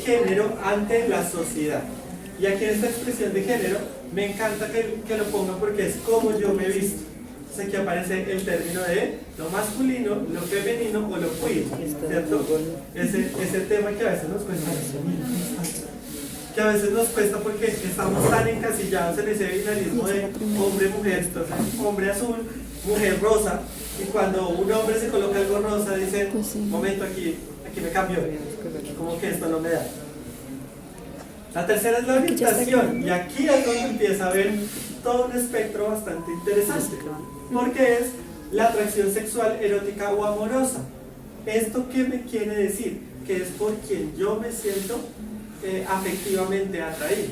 género ante la sociedad. Y aquí en esta expresión de género me encanta que lo ponga porque es como yo me he visto. Entonces aquí aparece el término de lo masculino, lo femenino o lo queer, ¿cierto? Ese tema que a veces nos cuesta. Que a veces nos cuesta porque estamos tan encasillados en ese binarismo de hombre-mujer, entonces hombre azul, mujer rosa, y cuando un hombre se coloca algo rosa dice, momento, aquí me cambio, como que esto no me da. La tercera es la orientación, y aquí es donde empieza a haber todo un espectro bastante interesante, porque es la atracción sexual, erótica o amorosa. ¿Esto qué me quiere decir? Que es por quien yo me siento afectivamente atraído,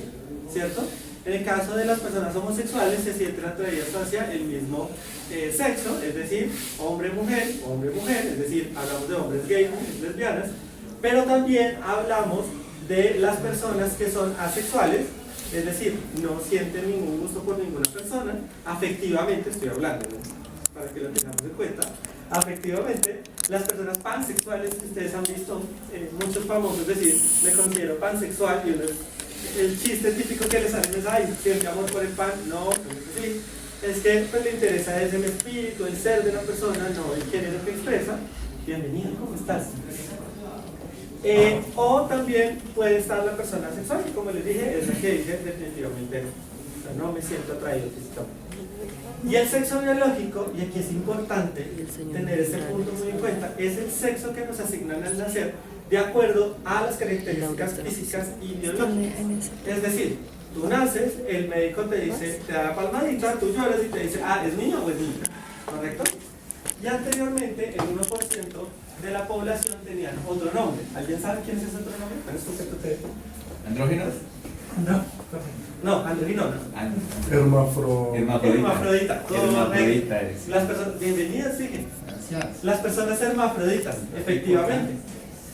¿cierto? En el caso de las personas homosexuales se sienten atraídas hacia el mismo sexo, es decir, hombre-mujer, hombre-mujer, es decir, hablamos de hombres gays, mujeres lesbianas, pero también hablamos de las personas que son asexuales, es decir, no sienten ningún gusto por ninguna persona, afectivamente estoy hablando, ¿no? Para que lo tengamos en cuenta. Afectivamente, las personas pansexuales que ustedes han visto, muchos famosos decir, me considero pansexual, y uno el chiste típico que les hacen es, ay, ¿siente amor por el pan? No, sí. Es que pues, le interesa es el espíritu, el ser de la persona, no el género que expresa. Bienvenido, ¿cómo estás? O también puede estar la persona sexual, que como les dije, es la que dice definitivamente, o sea, no me siento atraído físicamente. Y el sexo biológico, y aquí es importante tener ese punto muy en cuenta, es el sexo que nos asignan al nacer de acuerdo a las características físicas y biológicas. Es decir, tú naces, el médico te dice, te da la palmadita, tú lloras y te dice, ah, ¿es niño o es niña? ¿Correcto? Y anteriormente, el 1% de la población tenían otro nombre. ¿Alguien sabe quién es ese otro nombre? ¿Cuál es tu secreto? ¿Andróginos? No, andrógino no. Hermafrodita. Hermafrodita es. Las personas, bienvenidas, siguen. Gracias. Las personas hermafroditas, efectivamente.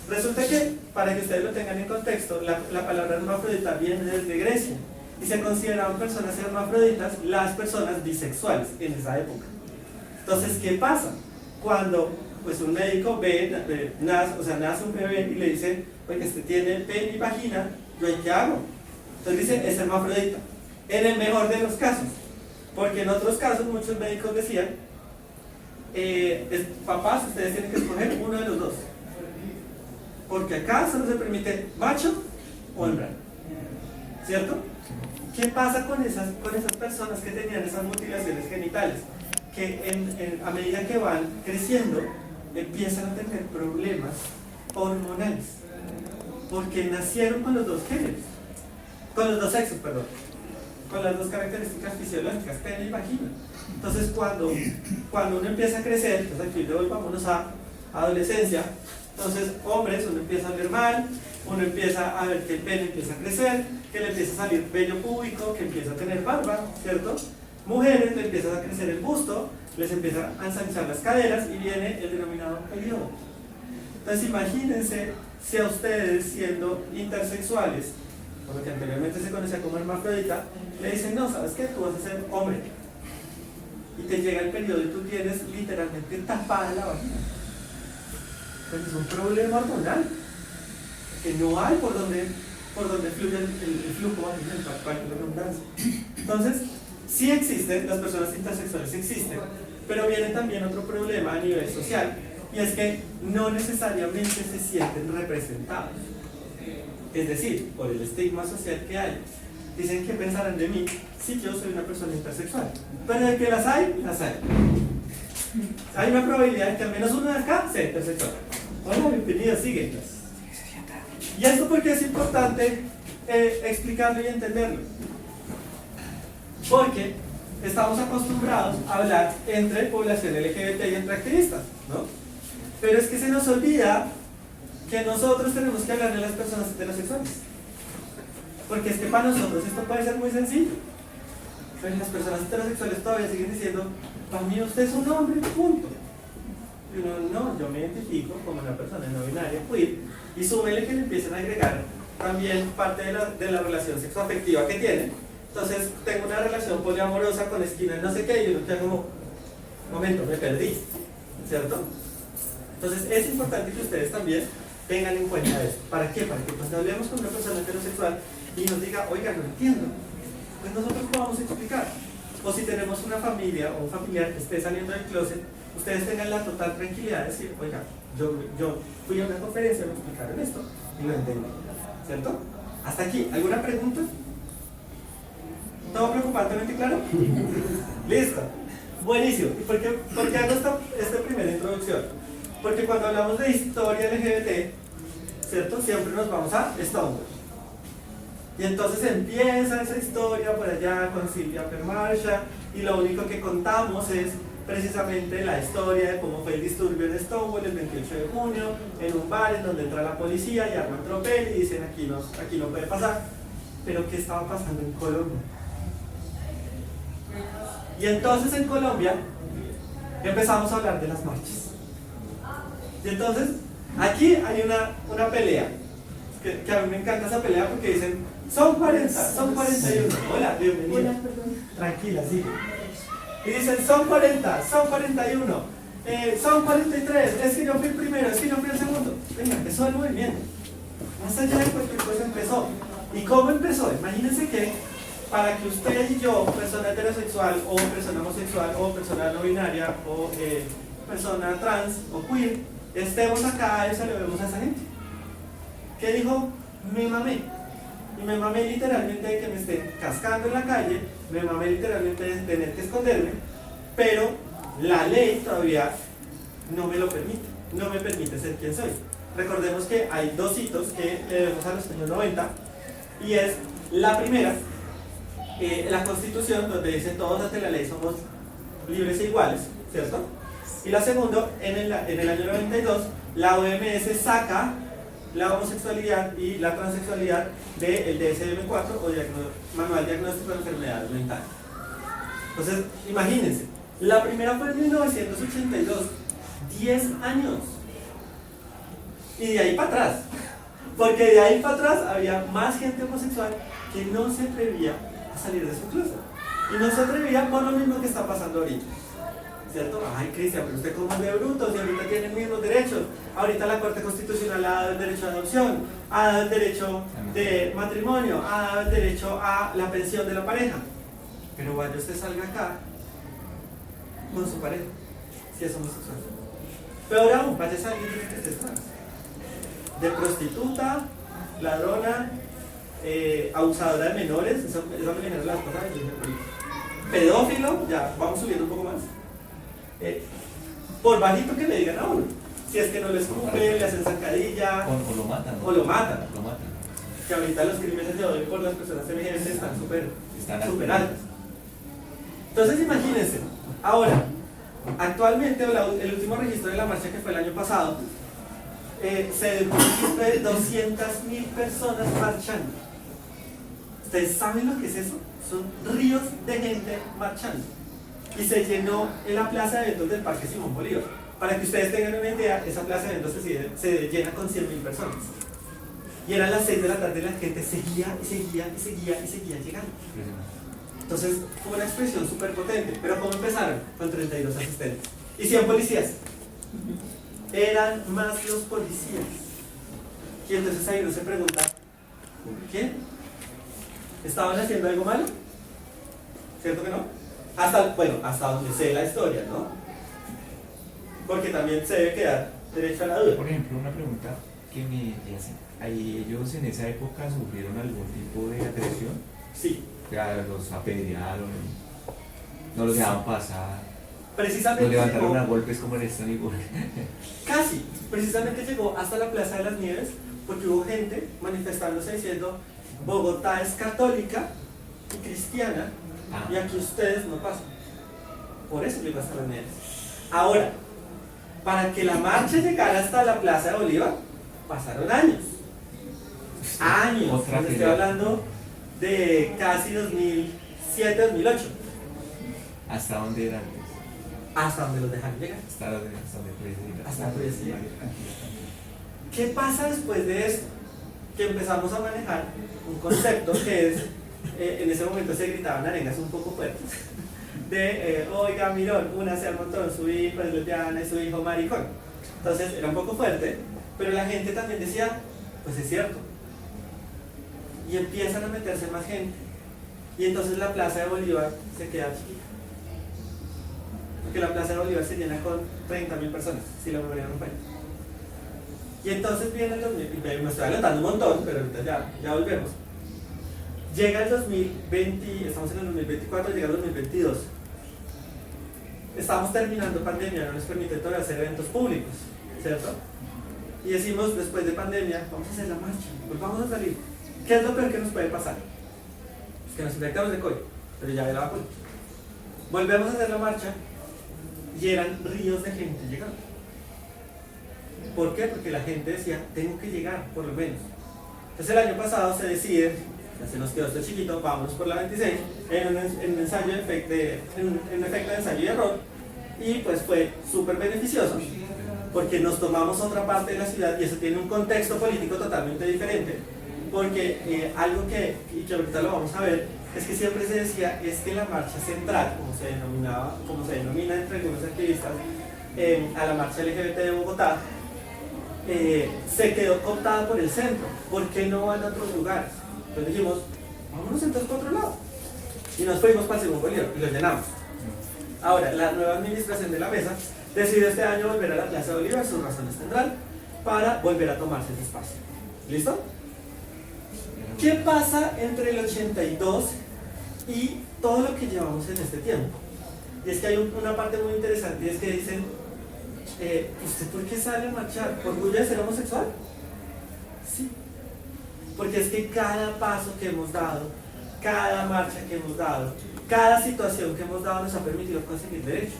Resulta que, para que ustedes lo tengan en contexto, la palabra hermafrodita viene desde Grecia y se consideraban personas hermafroditas las personas bisexuales en esa época. Entonces, ¿qué pasa? Cuando pues, un médico nace un bebé y le dice, pues este tiene pene y vagina, ¿yo qué hago? Entonces dice, es hermafrodita, en el mejor de los casos, porque en otros casos muchos médicos decían, papás, ustedes tienen que escoger uno de los dos, porque acá solo se permite macho o hembra, ¿cierto? ¿Qué pasa con esas personas que tenían esas mutilaciones genitales? Que a medida que van creciendo, empiezan a tener problemas hormonales, porque nacieron con los dos géneros, con los dos sexos, perdón, con las dos características fisiológicas, pene y vagina. Entonces cuando uno empieza a crecer, entonces aquí luego vámonos a adolescencia, entonces hombres, uno empieza a ver mal, uno empieza a ver que el pene empieza a crecer, que le empieza a salir vello púbico, que empieza a tener barba, ¿cierto? Mujeres, le empieza a crecer el busto, les empieza a ensanchar las caderas y viene el denominado periodo. Entonces imagínense si a ustedes, siendo intersexuales, por lo que anteriormente se conocía como hermafrodita, le dicen, no, ¿sabes qué? Tú vas a ser hombre. Y te llega el periodo y tú tienes literalmente tapada la vagina. Pues es un problema hormonal, que no hay por donde fluye el flujo vaginal, para la redundancia. Entonces, sí existen, las personas intersexuales existen, pero viene también otro problema a nivel social, y es que no necesariamente se sienten representados. Es decir, por el estigma social que hay, dicen que pensarán de mí si yo soy una persona intersexual, pero de que las hay, las hay. Hay una probabilidad de que al menos uno de acá sea intersexual. Hola, bienvenida, sigue. ¿Y esto por qué es importante explicarlo y entenderlo? Porque estamos acostumbrados a hablar entre población LGBT y entre activistas, ¿no? Pero es que se nos olvida que nosotros tenemos que hablar de las personas heterosexuales. Porque es que para nosotros esto puede ser muy sencillo. Pero las personas heterosexuales todavía siguen diciendo, para mí usted es un hombre, punto. Y uno, no, yo me identifico como una persona no binaria, queer, y súmele que le empiecen a agregar también parte de la relación sexoafectiva que tienen. Entonces tengo una relación poliamorosa con esquina no sé qué, y uno queda como, momento, me perdí, ¿cierto? Entonces es importante que ustedes también Tengan en cuenta esto. ¿Para qué? Para que cuando hablemos con una persona heterosexual y nos diga, oiga, no entiendo, pues nosotros podamos explicar. O si tenemos una familia o un familiar que esté saliendo del closet, ustedes tengan la total tranquilidad de decir, oiga, yo fui a una conferencia, me explicaron esto y lo entendí. ¿Cierto? Hasta aquí. ¿Alguna pregunta? ¿Todo preocupantemente claro? Listo. Buenísimo. ¿Y por qué hago esta primera introducción? Porque cuando hablamos de historia LGBT, ¿cierto? Siempre nos vamos a Stonewall. Y entonces empieza esa historia por allá con Silvia Permarcha y lo único que contamos es precisamente la historia de cómo fue el disturbio en Stonewall el 28 de junio, en un bar en donde entra la policía y arman tropel y dicen aquí no puede pasar. Pero ¿qué estaba pasando en Colombia? Y entonces en Colombia empezamos a hablar de las marchas. Y entonces aquí hay una pelea, que a mí me encanta esa pelea porque dicen, son 40, son 41. Hola, bienvenida. Hola, perdón. Tranquila, sigue. Y dicen, son 40, son 41, son 43, es que yo fui el primero, es que yo fui el segundo. Venga, empezó el movimiento. Más allá de cualquier cosa empezó. ¿Y cómo empezó? Imagínense que para que usted y yo, persona heterosexual o persona homosexual o persona no binaria o persona trans o queer, estemos acá y saludemos a esa gente. ¿Qué dijo? Me mamé. Y me mamé literalmente de que me estén cascando en la calle, me mamé literalmente de tener que esconderme, pero la ley todavía no me lo permite, no me permite ser quien soy. Recordemos que hay dos hitos que le debemos a los años 90, y es la primera, la Constitución, donde dice todos ante la ley somos libres e iguales, ¿cierto? Y la segunda, en el año 92, la OMS saca la homosexualidad y la transexualidad del DSM-4 o Manual Diagnóstico de Enfermedades Mentales. Entonces, imagínense, la primera fue en 1982, 10 años. Y de ahí para atrás, porque de ahí para atrás había más gente homosexual que no se atrevía a salir de su closet. Y no se atrevía por lo mismo que está pasando ahorita. ¿Cierto? Ay, Cristian, pero usted cómo es de brutos y ahorita tienen mismos derechos. Ahorita la Corte Constitucional ha dado el derecho a adopción, ha dado el derecho de matrimonio, ha dado el derecho a la pensión de la pareja. Pero vaya, usted salga acá con su pareja, si es homosexual. Peor aún, vaya a salir de que esté trans. De prostituta, ladrona, abusadora de menores, eso me genera las cosas. Pedófilo, ya vamos subiendo un poco más. Por bajito que le digan a uno, si es que no le escupe, le hacen zancadilla O lo matan. ¿no? o lo matan. Lo matan. Que ahorita los crímenes de odio por las personas LGBT están súper altos. Entonces imagínense, ahora, actualmente el último registro de la marcha, que fue el año pasado, se registra de 200.000 personas marchando. ¿Ustedes saben lo que es eso? Son ríos de gente marchando. Y se llenó en la plaza de eventos del Parque Simón Bolívar. Para que ustedes tengan una idea, esa plaza de eventos se llena con 100.000 personas. Y eran las 6 de la tarde y la gente seguía y seguía y seguía y seguía llegando. Entonces fue una expresión súper potente. Pero ¿cómo empezaron? Con 32 asistentes y 100 policías. Eran más los policías. Y entonces ahí uno se pregunta, ¿por qué? ¿Estaban haciendo algo malo? ¿Cierto que no? Hasta donde sé la historia, ¿no? Porque también se debe quedar derecho a la duda. Por ejemplo, una pregunta que me hacen. ¿Ellos en esa época sufrieron algún tipo de agresión? Sí. O sea, los apedrearon, no los dejaban pasar, Precisamente los levantaron llegó, a golpes como en esta figura. casi, precisamente llegó hasta la Plaza de las Nieves, porque hubo gente manifestándose diciendo Bogotá es católica y cristiana, y aquí ustedes no pasan. Por eso llegó hasta las Nieves. Ahora, para que la marcha llegara hasta la Plaza de Bolívar, pasaron años. Años. Estoy hablando de casi 2007, 2008. ¿Hasta dónde era antes? Hasta donde los dejaron llegar. Hasta donde puedes llegar. Hasta donde puedes llegar. ¿Qué pasa después de esto? Que empezamos a manejar un concepto que es, en ese momento se gritaban arengas un poco fuertes, de, oiga, mirón, una se al montón, su hijo es lesbiana y su hijo maricón. Entonces era un poco fuerte, Pero la gente también decía, pues es cierto. Y empiezan a meterse más gente. Y entonces la Plaza de Bolívar se queda chiquita. Porque la Plaza de Bolívar se llena con 30.000 personas, si la memoria no falla. Y entonces viene el 2000, y me estoy adelantando un montón, pero ahorita ya volvemos. Llega el 2020, estamos en el 2024, llega el 2022. Estamos terminando pandemia, no nos permite todavía hacer eventos públicos, ¿cierto? Y decimos, después de pandemia, vamos a hacer la marcha, pues vamos a salir. ¿Qué es lo peor que nos puede pasar? Pues que nos infectamos de COVID, pero ya ve la vacuna. Volvemos a hacer la marcha y eran ríos de gente llegando. ¿Por qué? Porque la gente decía, tengo que llegar, por lo menos. Entonces el año pasado se decide, ya se nos quedó esto chiquito, vámonos por la 26, en un ensayo en un efecto de ensayo y error, y pues fue súper beneficioso, porque nos tomamos otra parte de la ciudad y eso tiene un contexto político totalmente diferente, porque algo que ahorita lo vamos a ver, es que siempre se decía, es que la marcha central, como se denomina entre algunos activistas, a la marcha LGBT de Bogotá, se quedó cooptada por el centro. ¿Por qué no van a otros lugares? Entonces dijimos, vámonos entonces para otro lado. Y nos fuimos para el Simón Bolívar y lo llenamos. Ahora, la nueva administración de la mesa decidió este año volver a la Plaza de Bolívar, sus razones tendrán, para volver a tomarse ese espacio. ¿Listo? ¿Qué pasa entre el 82 y todo lo que llevamos en este tiempo? Y es que hay una parte muy interesante, y es que dicen, ¿usted por qué sale a marchar? ¿Por orgullo de ser homosexual? Sí. Porque es que cada paso que hemos dado, cada marcha que hemos dado, cada situación que hemos dado nos ha permitido conseguir derechos.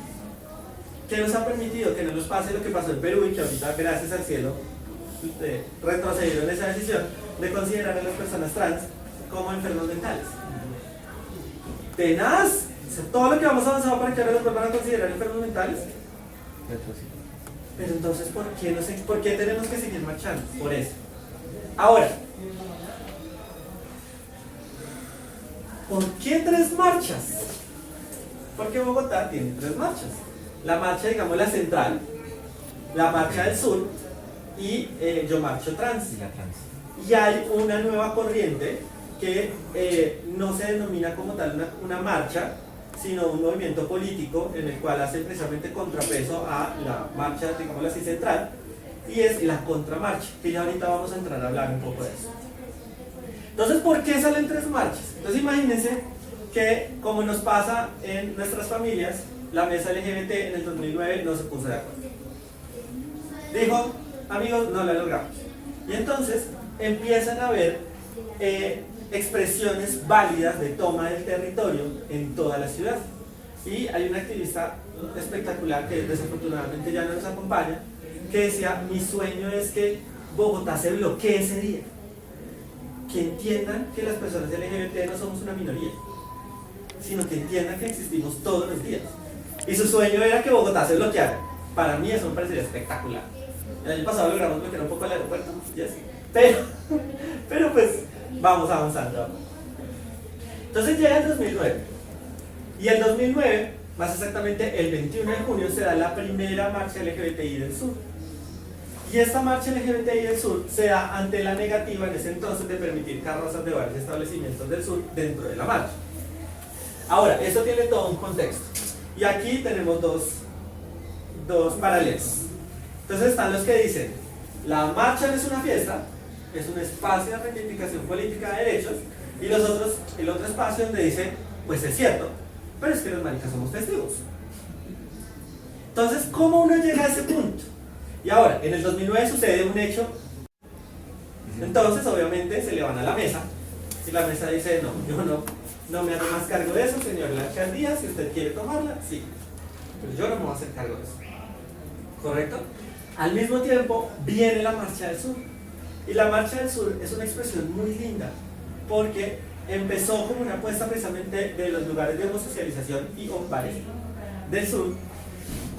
¿Qué nos ha permitido? Que no nos pase lo que pasó en Perú y que ahorita, gracias al cielo, retrocedieron esa decisión de considerar a las personas trans como enfermos mentales. Tenaz, todo lo que vamos avanzado para que ahora los vuelvan a considerar enfermos mentales. Pero entonces, ¿por qué tenemos que seguir marchando? Por eso. Ahora, ¿por qué 3 marchas? Porque Bogotá tiene 3 marchas. La marcha, digamos, la central, la marcha del sur y Yo Marcho Trans. Y la trans. Y hay una nueva corriente que no se denomina como tal una marcha, sino un movimiento político en el cual hace precisamente contrapeso a la marcha, digamos así, central, y es la contramarcha, que ya ahorita vamos a entrar a hablar un poco de eso. Entonces, ¿por qué salen 3 marchas? Entonces imagínense que, como nos pasa en nuestras familias, la mesa LGBT en el 2009 no se puso de acuerdo. Dijo, amigos, no la logramos. Y entonces empiezan a haber expresiones válidas de toma del territorio en toda la ciudad. Y hay una activista espectacular que desafortunadamente ya no nos acompaña, que decía, mi sueño es que Bogotá se bloquee ese día. Que entiendan que las personas LGBT no somos una minoría, sino que entiendan que existimos todos los días. Y su sueño era que Bogotá se bloqueara. Para mí eso me parecería espectacular. El año pasado logramos bloquear un poco el aeropuerto, yes. pero pues vamos avanzando. Entonces llega el 2009. Y el 2009, más exactamente el 21 de junio, se da la primera marcha LGBTI del sur. Y esta marcha LGBTI del sur se da ante la negativa en ese entonces de permitir carrozas de varios establecimientos del sur dentro de la marcha. Ahora, esto tiene todo un contexto. Y aquí tenemos dos paralelos. Entonces están los que dicen, la marcha no es una fiesta, es un espacio de reivindicación política de derechos, y el otro espacio donde dice, pues es cierto, pero es que los maricas somos testigos. Entonces, ¿cómo uno llega a ese punto? Y ahora, en el 2009 sucede un hecho, entonces obviamente se le van a la mesa, y la mesa dice, no, yo no me hago más cargo de eso, señor la alcaldía, si usted quiere tomarla, sí, pero yo no me voy a hacer cargo de eso. ¿Correcto? Al mismo tiempo viene la Marcha del Sur. Y la Marcha del Sur es una expresión muy linda, porque empezó como una apuesta precisamente de los lugares de homosocialización y bares del sur,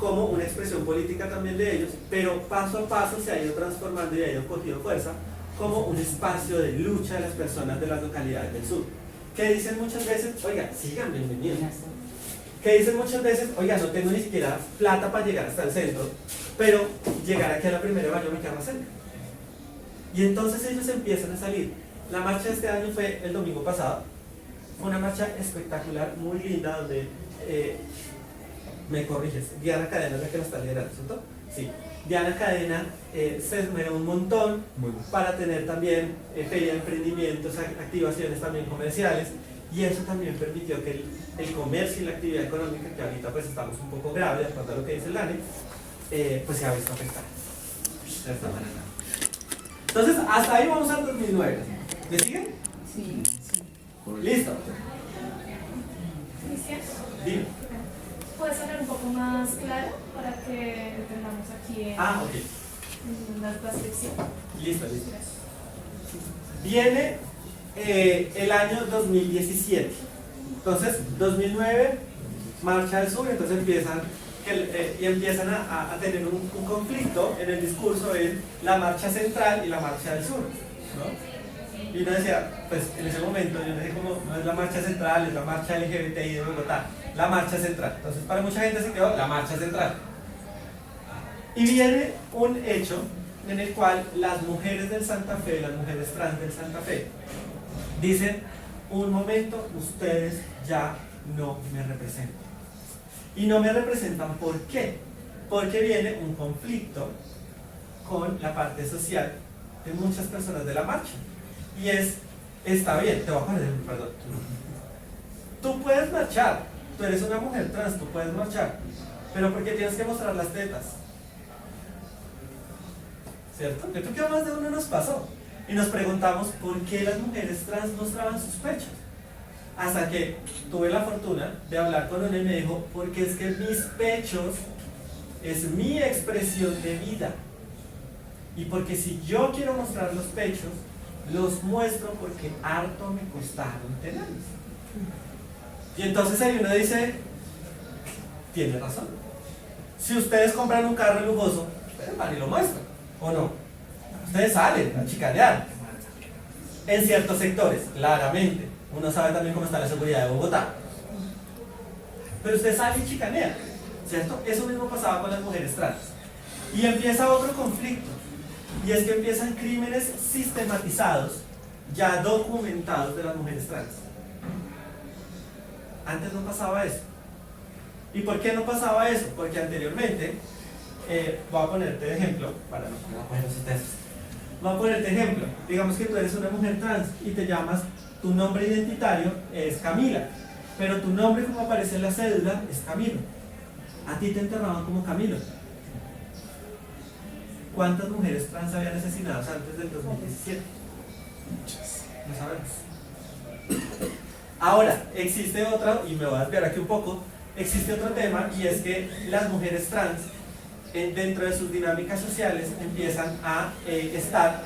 como una expresión política también de ellos, pero paso a paso se ha ido transformando y ha ido cogiendo fuerza como un espacio de lucha de las personas de las localidades del sur, que dicen muchas veces, oiga, sigan, bienvenidos. Que dicen muchas veces, oiga, no tengo ni siquiera plata para llegar hasta el centro, pero llegar aquí a la Primera de Mayo me queda más cerca. Y entonces ellos empiezan a salir. La marcha de este año fue el domingo pasado. Fue una marcha espectacular, muy linda, donde, me corriges, Diana Cadena es la que la está liderando, ¿cierto? Sí. Diana Cadena se esmeró un montón para tener también feria de emprendimientos, activaciones también comerciales, y eso también permitió que el comercio y la actividad económica, que ahorita pues estamos un poco graves, de acuerdo a lo que dice el ANE, pues se ha visto afectada de esta manera. Entonces, hasta ahí vamos al 2009. ¿Le siguen? Sí. ¿Listo? Cristian, Dime. ¿puedes hablar un poco más claro para que entendamos aquí Ok. en la transcripción? Listo. Gracias. Viene el año 2017. Entonces, 2009, Marcha del Sur, entonces empiezan a tener un conflicto en el discurso en la Marcha Central y la Marcha del Sur, ¿no? Y uno decía, pues en ese momento, yo no sé cómo, no es la Marcha Central, es la Marcha LGBTI de Bogotá, la Marcha Central. Entonces, para mucha gente se quedó la Marcha Central. Y viene un hecho en el cual las mujeres del Santa Fe, las mujeres trans del Santa Fe, dicen, un momento, ustedes ya no me representan. Y no me representan, ¿por qué? Porque viene un conflicto con la parte social de muchas personas de la marcha. Y está bien, te voy a poner, perdón. Tú puedes marchar, tú eres una mujer trans, tú puedes marchar, pero ¿por qué tienes que mostrar las tetas? ¿Cierto? Yo creo que a más de uno nos pasó. Y nos preguntamos por qué las mujeres trans mostraban sus pechos. Hasta que tuve la fortuna de hablar con una y me dijo, porque es que mis pechos es mi expresión de vida. Y porque si yo quiero mostrar los pechos, los muestro porque harto me costaron tenerlos. Y entonces ahí uno dice, tiene razón. Si ustedes compran un carro lujoso, ustedes van y lo muestran, ¿o no? Ustedes salen a chicanear. En ciertos sectores, claramente. Uno sabe también cómo está la seguridad de Bogotá. Pero usted sale y chicanea, ¿cierto? Eso mismo pasaba con las mujeres trans. Y empieza otro conflicto. Y es que empiezan crímenes sistematizados, ya documentados de las mujeres trans. Antes no pasaba eso. ¿Y por qué no pasaba eso? Porque anteriormente, voy a ponerte de ejemplo, para no poner los textos. Voy a ponerte ejemplo. Digamos que tú eres una mujer trans y te llamas, tu nombre identitario es Camila, pero tu nombre como aparece en la cédula es Camilo. A ti te enterraban como Camilo. ¿Cuántas mujeres trans habían asesinado antes del 2017? Muchas. No sabemos. Ahora, existe otro, y me voy a desviar aquí un poco, existe otro tema, y es que las mujeres trans, dentro de sus dinámicas sociales, empiezan a estar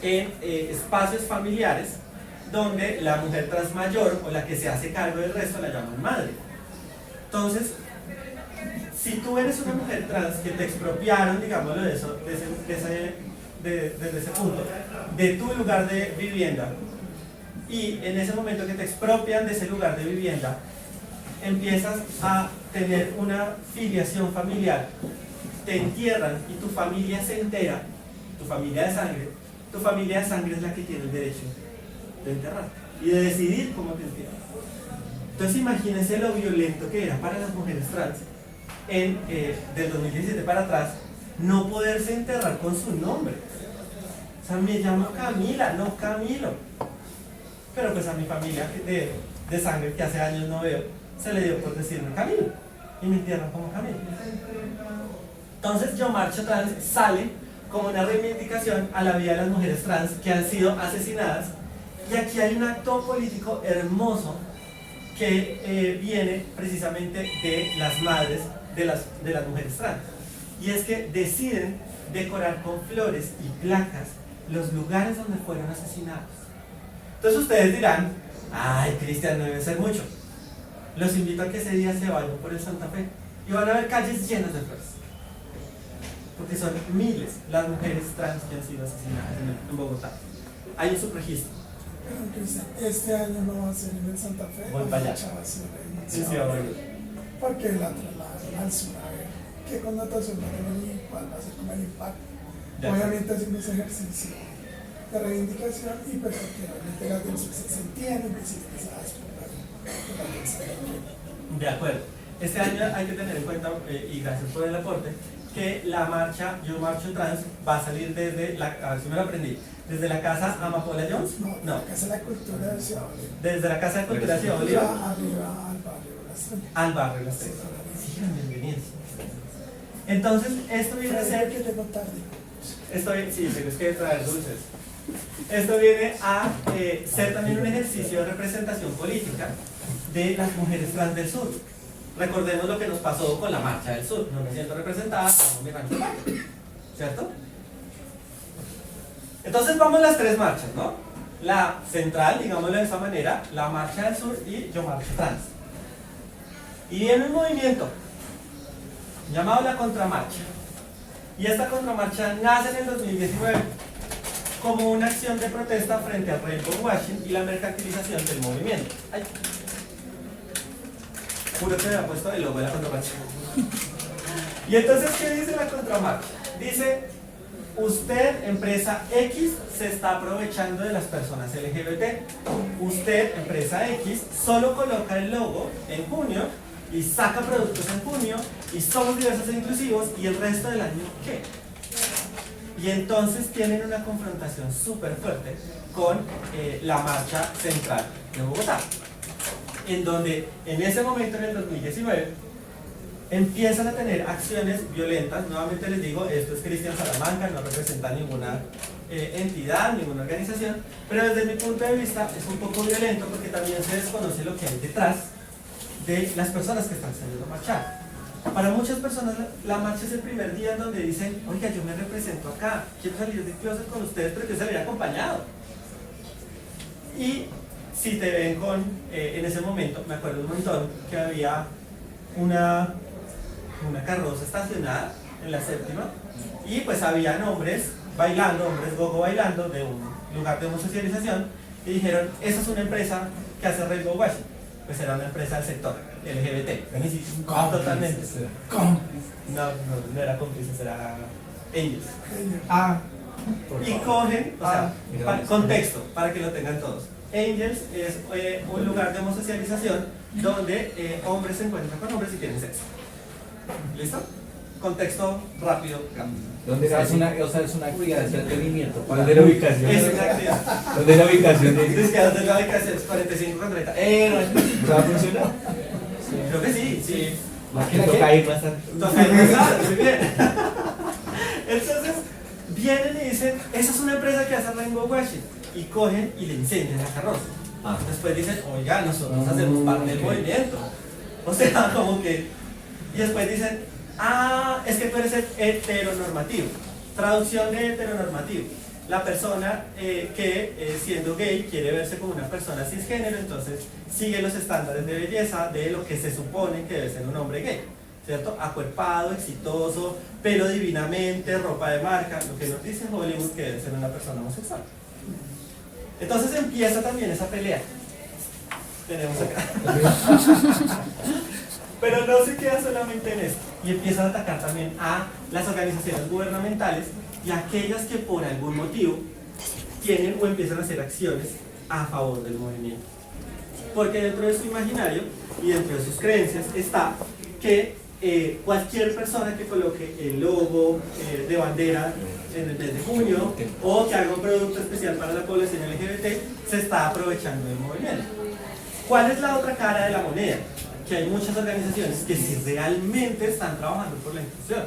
en espacios familiares donde la mujer trans mayor o la que se hace cargo del resto la llaman madre. Entonces, si tú eres una mujer trans que te expropiaron, digámoslo de eso, desde ese punto, de tu lugar de vivienda, y en ese momento que te expropian de ese lugar de vivienda, empiezas a tener una filiación familiar, te entierran y tu familia se entera, tu familia de sangre es la que tiene el derecho de enterrar y de decidir cómo te entierran. Entonces imagínense lo violento que era para las mujeres trans del 2017 para atrás no poderse enterrar con su nombre. O sea, me llamo Camila, no Camilo. Pero pues a mi familia de sangre que hace años no veo, se le dio por decirme Camilo y me entierran como Camilo. Entonces Yo Marcho Trans sale como una reivindicación a la vida de las mujeres trans que han sido asesinadas, y aquí hay un acto político hermoso que viene precisamente de las madres de las mujeres trans, y es que deciden decorar con flores y placas los lugares donde fueron asesinados. Entonces ustedes dirán, ay Cristian, no debe ser mucho. Los invito a que ese día se vayan por el Santa Fe y van a ver calles llenas de flores, porque son miles las mujeres trans que han sido asesinadas en Bogotá. Hay un subregistro. Pero este año no va a ser en el Santa Fe. Voy para allá. Sí, sí, porque la trasladan al sur, a ver qué connotación va a tener y cuál va a ser como el impacto. De Obviamente hacemos ejercicio de reivindicación y pues porque realmente las densidades se entienden, visibilizadas por la densidad. De acuerdo. Este año hay que tener en cuenta, y gracias por el aporte, que la marcha Yo Marcho Trans va a salir desde la, a ver si me lo aprendí, desde la casa Amapola Jones, No, la Casa de la Cultura de Ciudad Bolívar. desde la casa de cultura de Ciudad Bolívar Arriba al barrio Las Tres. al barrio Las Tres. Sí, bienvenidos. Entonces, esto viene a ser, que tengo tarde. sí, pero es que traer dulces. Esto viene a ser también un ejercicio de representación política de las mujeres trans del sur. Recordemos lo que nos pasó con la marcha del sur. No me siento representada, como mi rancho, ¿cierto? Entonces vamos a las tres marchas, ¿no? La central, digámoslo de esa manera, la marcha del sur y Yo Marcho Trans. Y viene un movimiento llamado la contramarcha. Y esta contramarcha nace en el 2019 como una acción de protesta frente al rainbow washing y la mercantilización del movimiento. Ay. Juro que me ha puesto el logo de la contramarcha. Y entonces, ¿qué dice la contramarcha? Dice, usted, empresa X, se está aprovechando de las personas LGBT. Usted, empresa X, solo coloca el logo en junio y saca productos en junio y somos diversos e inclusivos y el resto del año, ¿qué? Y entonces tienen una confrontación súper fuerte con la marcha central de Bogotá, en donde en ese momento, en el 2019, empiezan a tener acciones violentas. Nuevamente les digo, esto es Cristian Salamanca, no representa ninguna entidad, ninguna organización, pero desde mi punto de vista es un poco violento porque también se desconoce lo que hay detrás de las personas que están saliendo a marchar. Para muchas personas la marcha es el primer día en donde dicen, oiga, yo me represento acá, quiero salir del closet con ustedes, pero quiero salir acompañado. Y si te ven con, en ese momento, me acuerdo un montón que había una carroza estacionada en la séptima y pues habían hombres bailando, hombres gogo bailando de un lugar de homosocialización y dijeron, esa es una empresa que hace rainbow washing. Pues era una empresa del sector LGBT. Totalmente. No era cómplices, era ellos. Y cogen, o sea, contexto, para que lo tengan todos. Angels es un lugar de homosocialización donde hombres se encuentran con hombres y tienen sexo. ¿Listo? Contexto rápido. ¿Dónde O sea, es una actividad de entretenimiento. ¿Dónde la ubicación? Es una actividad. ¿Dónde la ubicación de Entonces, que ¿dónde la ubicación? Es 45 con 30. ¿Va a funcionar? Creo que sí, sí. Que toca ir bastante. Toca empezar, muy bien. Entonces, vienen y dicen, esa es una empresa que hace rainbow washing. Y cogen y le incendian la carroza. Después dicen, oiga, nosotros hacemos parte del movimiento. O sea, como que... Y después dicen, es que tú eres heteronormativo. Traducción de heteronormativo. La persona que siendo gay quiere verse como una persona cisgénero, entonces sigue los estándares de belleza de lo que se supone que debe ser un hombre gay, ¿cierto? Acuerpado, exitoso, pelo divinamente, ropa de marca, lo que nos dice Hollywood que debe ser una persona homosexual. Entonces empieza también esa pelea. Tenemos acá. Pero no se queda solamente en esto y empiezan a atacar también a las organizaciones gubernamentales y a aquellas que por algún motivo tienen o empiezan a hacer acciones a favor del movimiento. Porque dentro de su imaginario y dentro de sus creencias está que cualquier persona que coloque el logo de bandera en el mes de junio o que haga un producto especial para la población LGBT se está aprovechando del movimiento. ¿Cuál es la otra cara de la moneda? Que hay muchas organizaciones que sí realmente están trabajando por la inclusión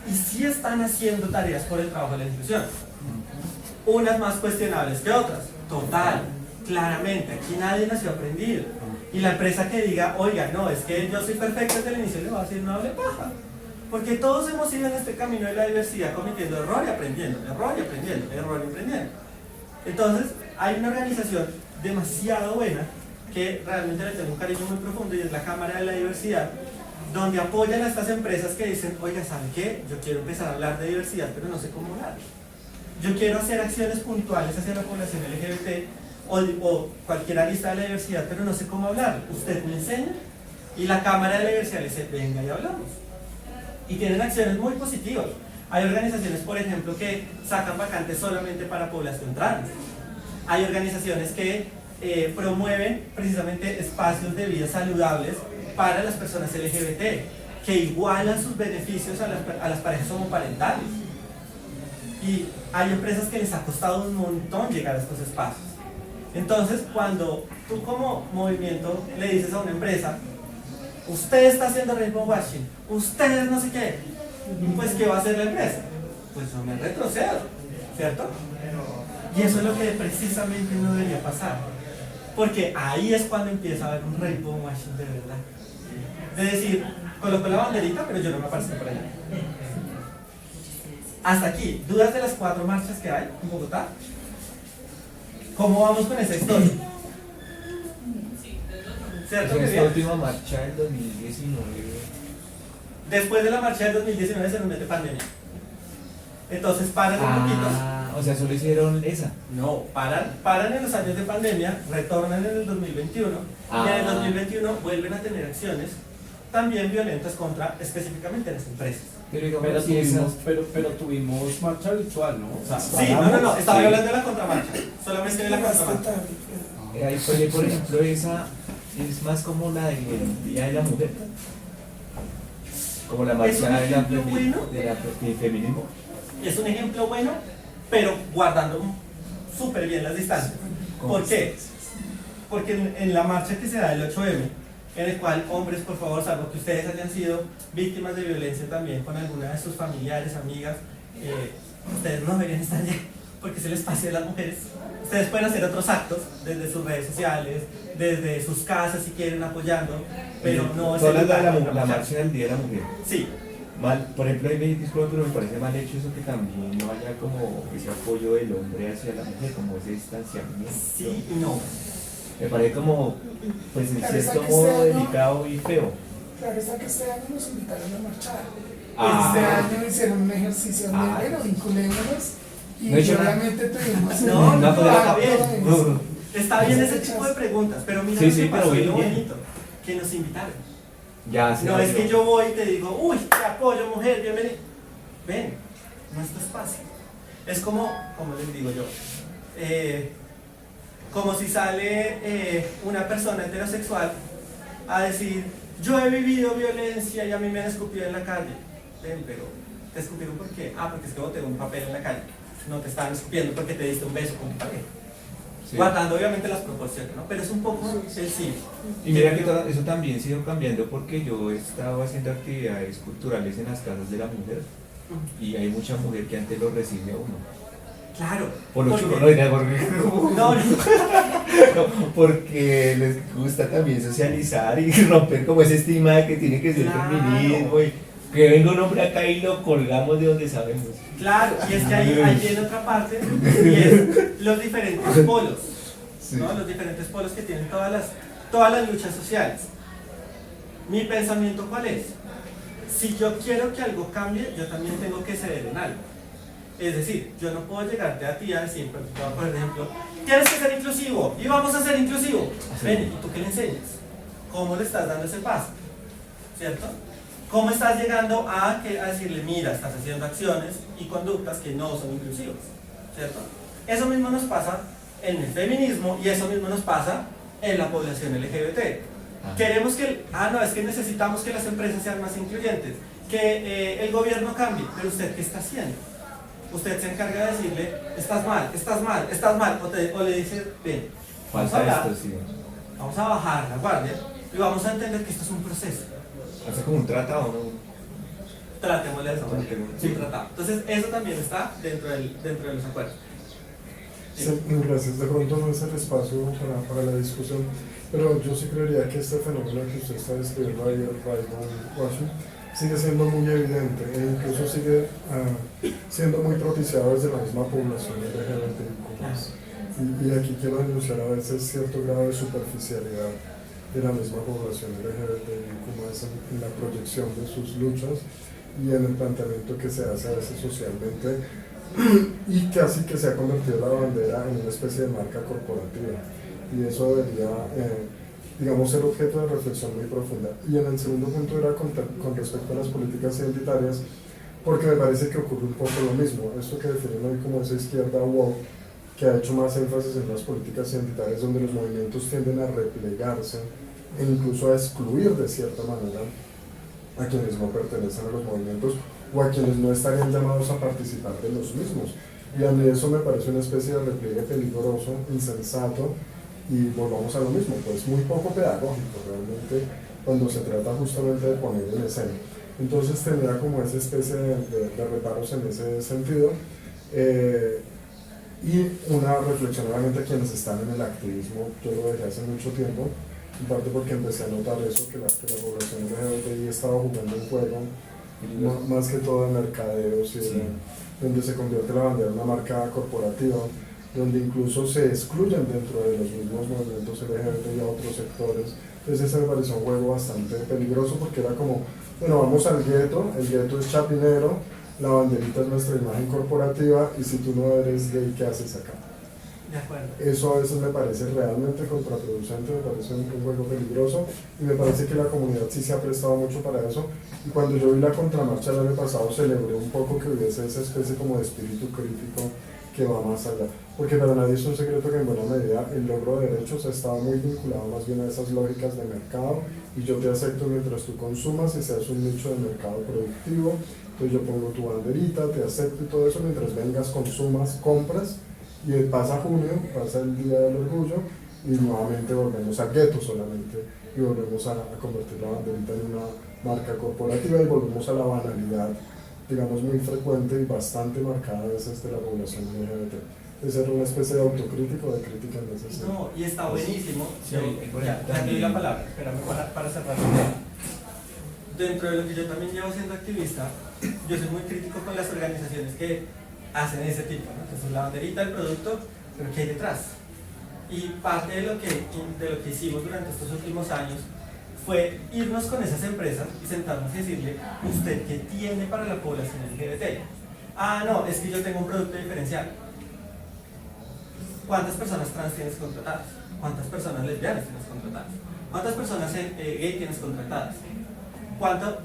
y sí están haciendo tareas por el trabajo de la inclusión, unas más cuestionables que otras, total, claramente, aquí nadie nació aprendido y la empresa que diga, oiga, no, es que yo soy perfecto desde el inicio, le va a decir no hable paja, porque todos hemos ido en este camino de la diversidad cometiendo error y aprendiendo, error y aprendiendo, error y aprendiendo. Entonces hay una organización demasiado buena que realmente le tengo un cariño muy profundo y es la Cámara de la Diversidad, donde apoyan a estas empresas que dicen, oiga, ¿saben qué? Yo quiero empezar a hablar de diversidad, pero no sé cómo hablar. Yo quiero hacer acciones puntuales hacia la población LGBT o cualquier arista de la diversidad, pero no sé cómo hablar. ¿Usted me enseña? Y la Cámara de la Diversidad le dice, venga y hablamos. Y tienen acciones muy positivas. Hay organizaciones, por ejemplo, que sacan vacantes solamente para población trans. Hay organizaciones que promueven precisamente espacios de vida saludables para las personas LGBT, que igualan sus beneficios a las parejas homoparentales. Y hay empresas que les ha costado un montón llegar a estos espacios. Entonces, cuando tú como movimiento le dices a una empresa, usted está haciendo rainbow washing, ustedes no sé qué, pues ¿qué va a hacer la empresa? Pues yo me retrocedo, ¿cierto? Y eso es lo que precisamente no debería pasar, porque ahí es cuando empieza a haber un rainbow washing de verdad. De decir, coloco la banderita, pero yo no me aparezco por allá. Hasta aquí, ¿dudas de las 4 marchas que hay en Bogotá? ¿Cómo vamos con esa historia? ¿Cierto que Esta bien? última marcha del 2019. Después de la marcha del 2019 se nos mete pandemia. Entonces paran un poquito. O sea, solo hicieron esa. No, paran en los años de pandemia, retornan en el 2021 y en el 2021 vuelven a tener acciones también violentas contra específicamente las empresas. Pero digamos, Pero si esas- tuvimos, pero tuvimos marcha virtual, ¿no? O sea, Sí, no, estaba hablando de la contramarcha, solamente de la contramarcha. ahí fue, por ejemplo, esa es más como la del Día de la Mujer. Como la Es un marcha de la ejemplo bueno. del feminismo. Es un ejemplo bueno, pero guardando súper bien las distancias. ¿Por qué? Porque en la marcha que se da el 8M, en el cual hombres, por favor, salvo que ustedes hayan sido víctimas de violencia también con alguna de sus familiares, amigas, ustedes no deberían estar allá, porque es el espacio de las mujeres. Ustedes pueden hacer otros actos desde sus redes sociales, desde sus casas si quieren apoyando, pero no es Tú hablas de lugar para la marchar. marcha del Día de la Mujer. Sí, Mal, por ejemplo, ahí me disculpo, pero me parece mal hecho eso que también no haya como ese apoyo del hombre hacia la mujer, como ese distanciamiento. sí y no. Me parece como, pues en Claro, cierto esa que modo sea, ¿no? delicado y feo. Claro, está que este año nos invitaron a marchar. Ah. Este año hicieron un ejercicio de, Ah. bueno, vinculémonos. Y No he hecho nada. obviamente tuvimos No, un no, impacto está bien. en eso. Está bien ese Esas tipo de preguntas, pero mira Sí, lo sí, que pero pasó y bien, lo bien. bonito, que nos invitaron. Ya, sí, No es que yo voy y te digo, uy, te apoyo mujer, bienvenida. Ven, no es tu espacio. Es como les digo yo, como si sale una persona heterosexual a decir, yo he vivido violencia y a mí me han escupido en la calle. Ven, pero ¿te escupieron por qué? Ah, porque es que boté un papel en la calle. No te estaban escupiendo porque te diste un beso con tu pareja. Sí. Guardando obviamente las proporciones, ¿no? Pero es un poco sencillo. Y mira que eso también sigue cambiando porque yo he estado haciendo actividades culturales en las casas de la mujer y hay mucha mujer que antes lo recibe a uno. Claro. Por lo porque- chulo, no diga porque, No, no. porque les gusta también socializar y romper como ese estigma de que tiene que ser Claro. feminismo y que venga un hombre acá y lo colgamos de donde sabemos. Claro, y es que ahí viene otra parte, y es los diferentes polos, Sí. ¿no? Los diferentes polos que tienen todas las luchas sociales. Mi pensamiento, ¿cuál es? Si yo quiero que algo cambie, yo también tengo que ceder en algo. Es decir, yo no puedo llegarte a ti a decir, por ejemplo, tienes que ser inclusivo, y vamos a ser inclusivo. Sí. Ven, ¿y tú qué le enseñas? ¿Cómo le estás dando ese paso? ¿Cierto? ¿Cómo estás llegando a decirle, mira, estás haciendo acciones y conductas que no son inclusivas? ¿Cierto? Eso mismo nos pasa en el feminismo y eso mismo nos pasa en la población LGBT. Ajá. Queremos que, no, es que necesitamos que las empresas sean más incluyentes, que el gobierno cambie, pero ¿usted qué está haciendo? Usted se encarga de decirle, estás mal, estás mal, estás mal, o le dice, ven, vamos a Falta hablar, esto, sí. vamos a bajar la guardia y vamos a entender que esto es un proceso. Hace como un tratado, ¿no? Tratémosle de esa manera. Tratemos. Sí, tratado. Entonces, eso también está dentro de los acuerdos. Sí, gracias. De pronto no es el espacio para la discusión, pero yo sí creería que este fenómeno que usted está describiendo ahí, el rainbow washing, sigue siendo muy evidente e incluso sigue siendo muy propiciado desde la misma población LGBTIQ+. Y aquí quiero denunciar a veces cierto grado de superficialidad de la misma población LGBTIQ+, en la proyección de sus luchas y en el planteamiento que se hace a veces socialmente y casi que se ha convertido la bandera en una especie de marca corporativa, y eso debería, digamos, ser objeto de reflexión muy profunda. Y en el segundo punto era con respecto a las políticas identitarias, porque me parece que ocurre un poco lo mismo, esto que definen hoy como esa izquierda woke, que ha hecho más énfasis en las políticas identitarias donde los movimientos tienden a replegarse e incluso a excluir de cierta manera a quienes no pertenecen a los movimientos o a quienes no estarían llamados a participar de los mismos. Y a mí eso me parece una especie de repliegue peligroso, insensato, y volvamos a lo mismo, pues muy poco pedagógico realmente cuando se trata justamente de poner en escena. Entonces tendría como esa especie de reparos en ese sentido. Y una reflexión obviamente a quienes están en el activismo, yo lo dejé hace mucho tiempo, en parte porque empecé a notar eso, que la población LGBTI estaba jugando un juego, más que todo de mercadeos, y donde se convierte la bandera en una marca corporativa, donde incluso se excluyen dentro de los mismos movimientos LGBTI a otros sectores. Entonces ese me pareció un juego bastante peligroso porque era como, bueno, vamos al gueto, el gueto es chapinero, la banderita es nuestra imagen corporativa y si tú no eres gay, ¿qué haces acá? De acuerdo. Eso a veces me parece realmente contraproducente, me parece un juego peligroso y me parece que la comunidad sí se ha prestado mucho para eso. Y cuando yo vi la contramarcha el año pasado celebré un poco que hubiese esa especie como de espíritu crítico que va más allá. Porque para nadie es un secreto que en buena medida el logro de derechos ha estado muy vinculado más bien a esas lógicas de mercado y yo te acepto mientras tú consumas y seas un nicho de mercado productivo. Entonces yo pongo tu banderita, te acepto y todo eso mientras vengas, consumas, compras y pasa junio, pasa el Día del Orgullo y nuevamente volvemos al gueto solamente y volvemos a convertir la banderita en una marca corporativa y volvemos a la banalidad, digamos, muy frecuente y bastante marcada a veces de la población LGBT. Es ser una especie de autocrítica o de crítica en ese sentido. No, y está buenísimo. Sí, ya te doy la palabra, espérame para cerrar. Dentro de lo que yo también llevo siendo activista, yo soy muy crítico con las organizaciones que hacen ese tipo, ¿no? Entonces la banderita, el producto, pero ¿qué hay detrás? Y parte de lo que hicimos durante estos últimos años fue irnos con esas empresas y sentarnos y decirle, ¿usted qué tiene para la población LGBT? Ah, no, es que yo tengo un producto diferencial. ¿Cuántas personas trans tienes contratadas? ¿Cuántas personas lesbianas tienes contratadas? ¿Cuántas personas gay tienes contratadas?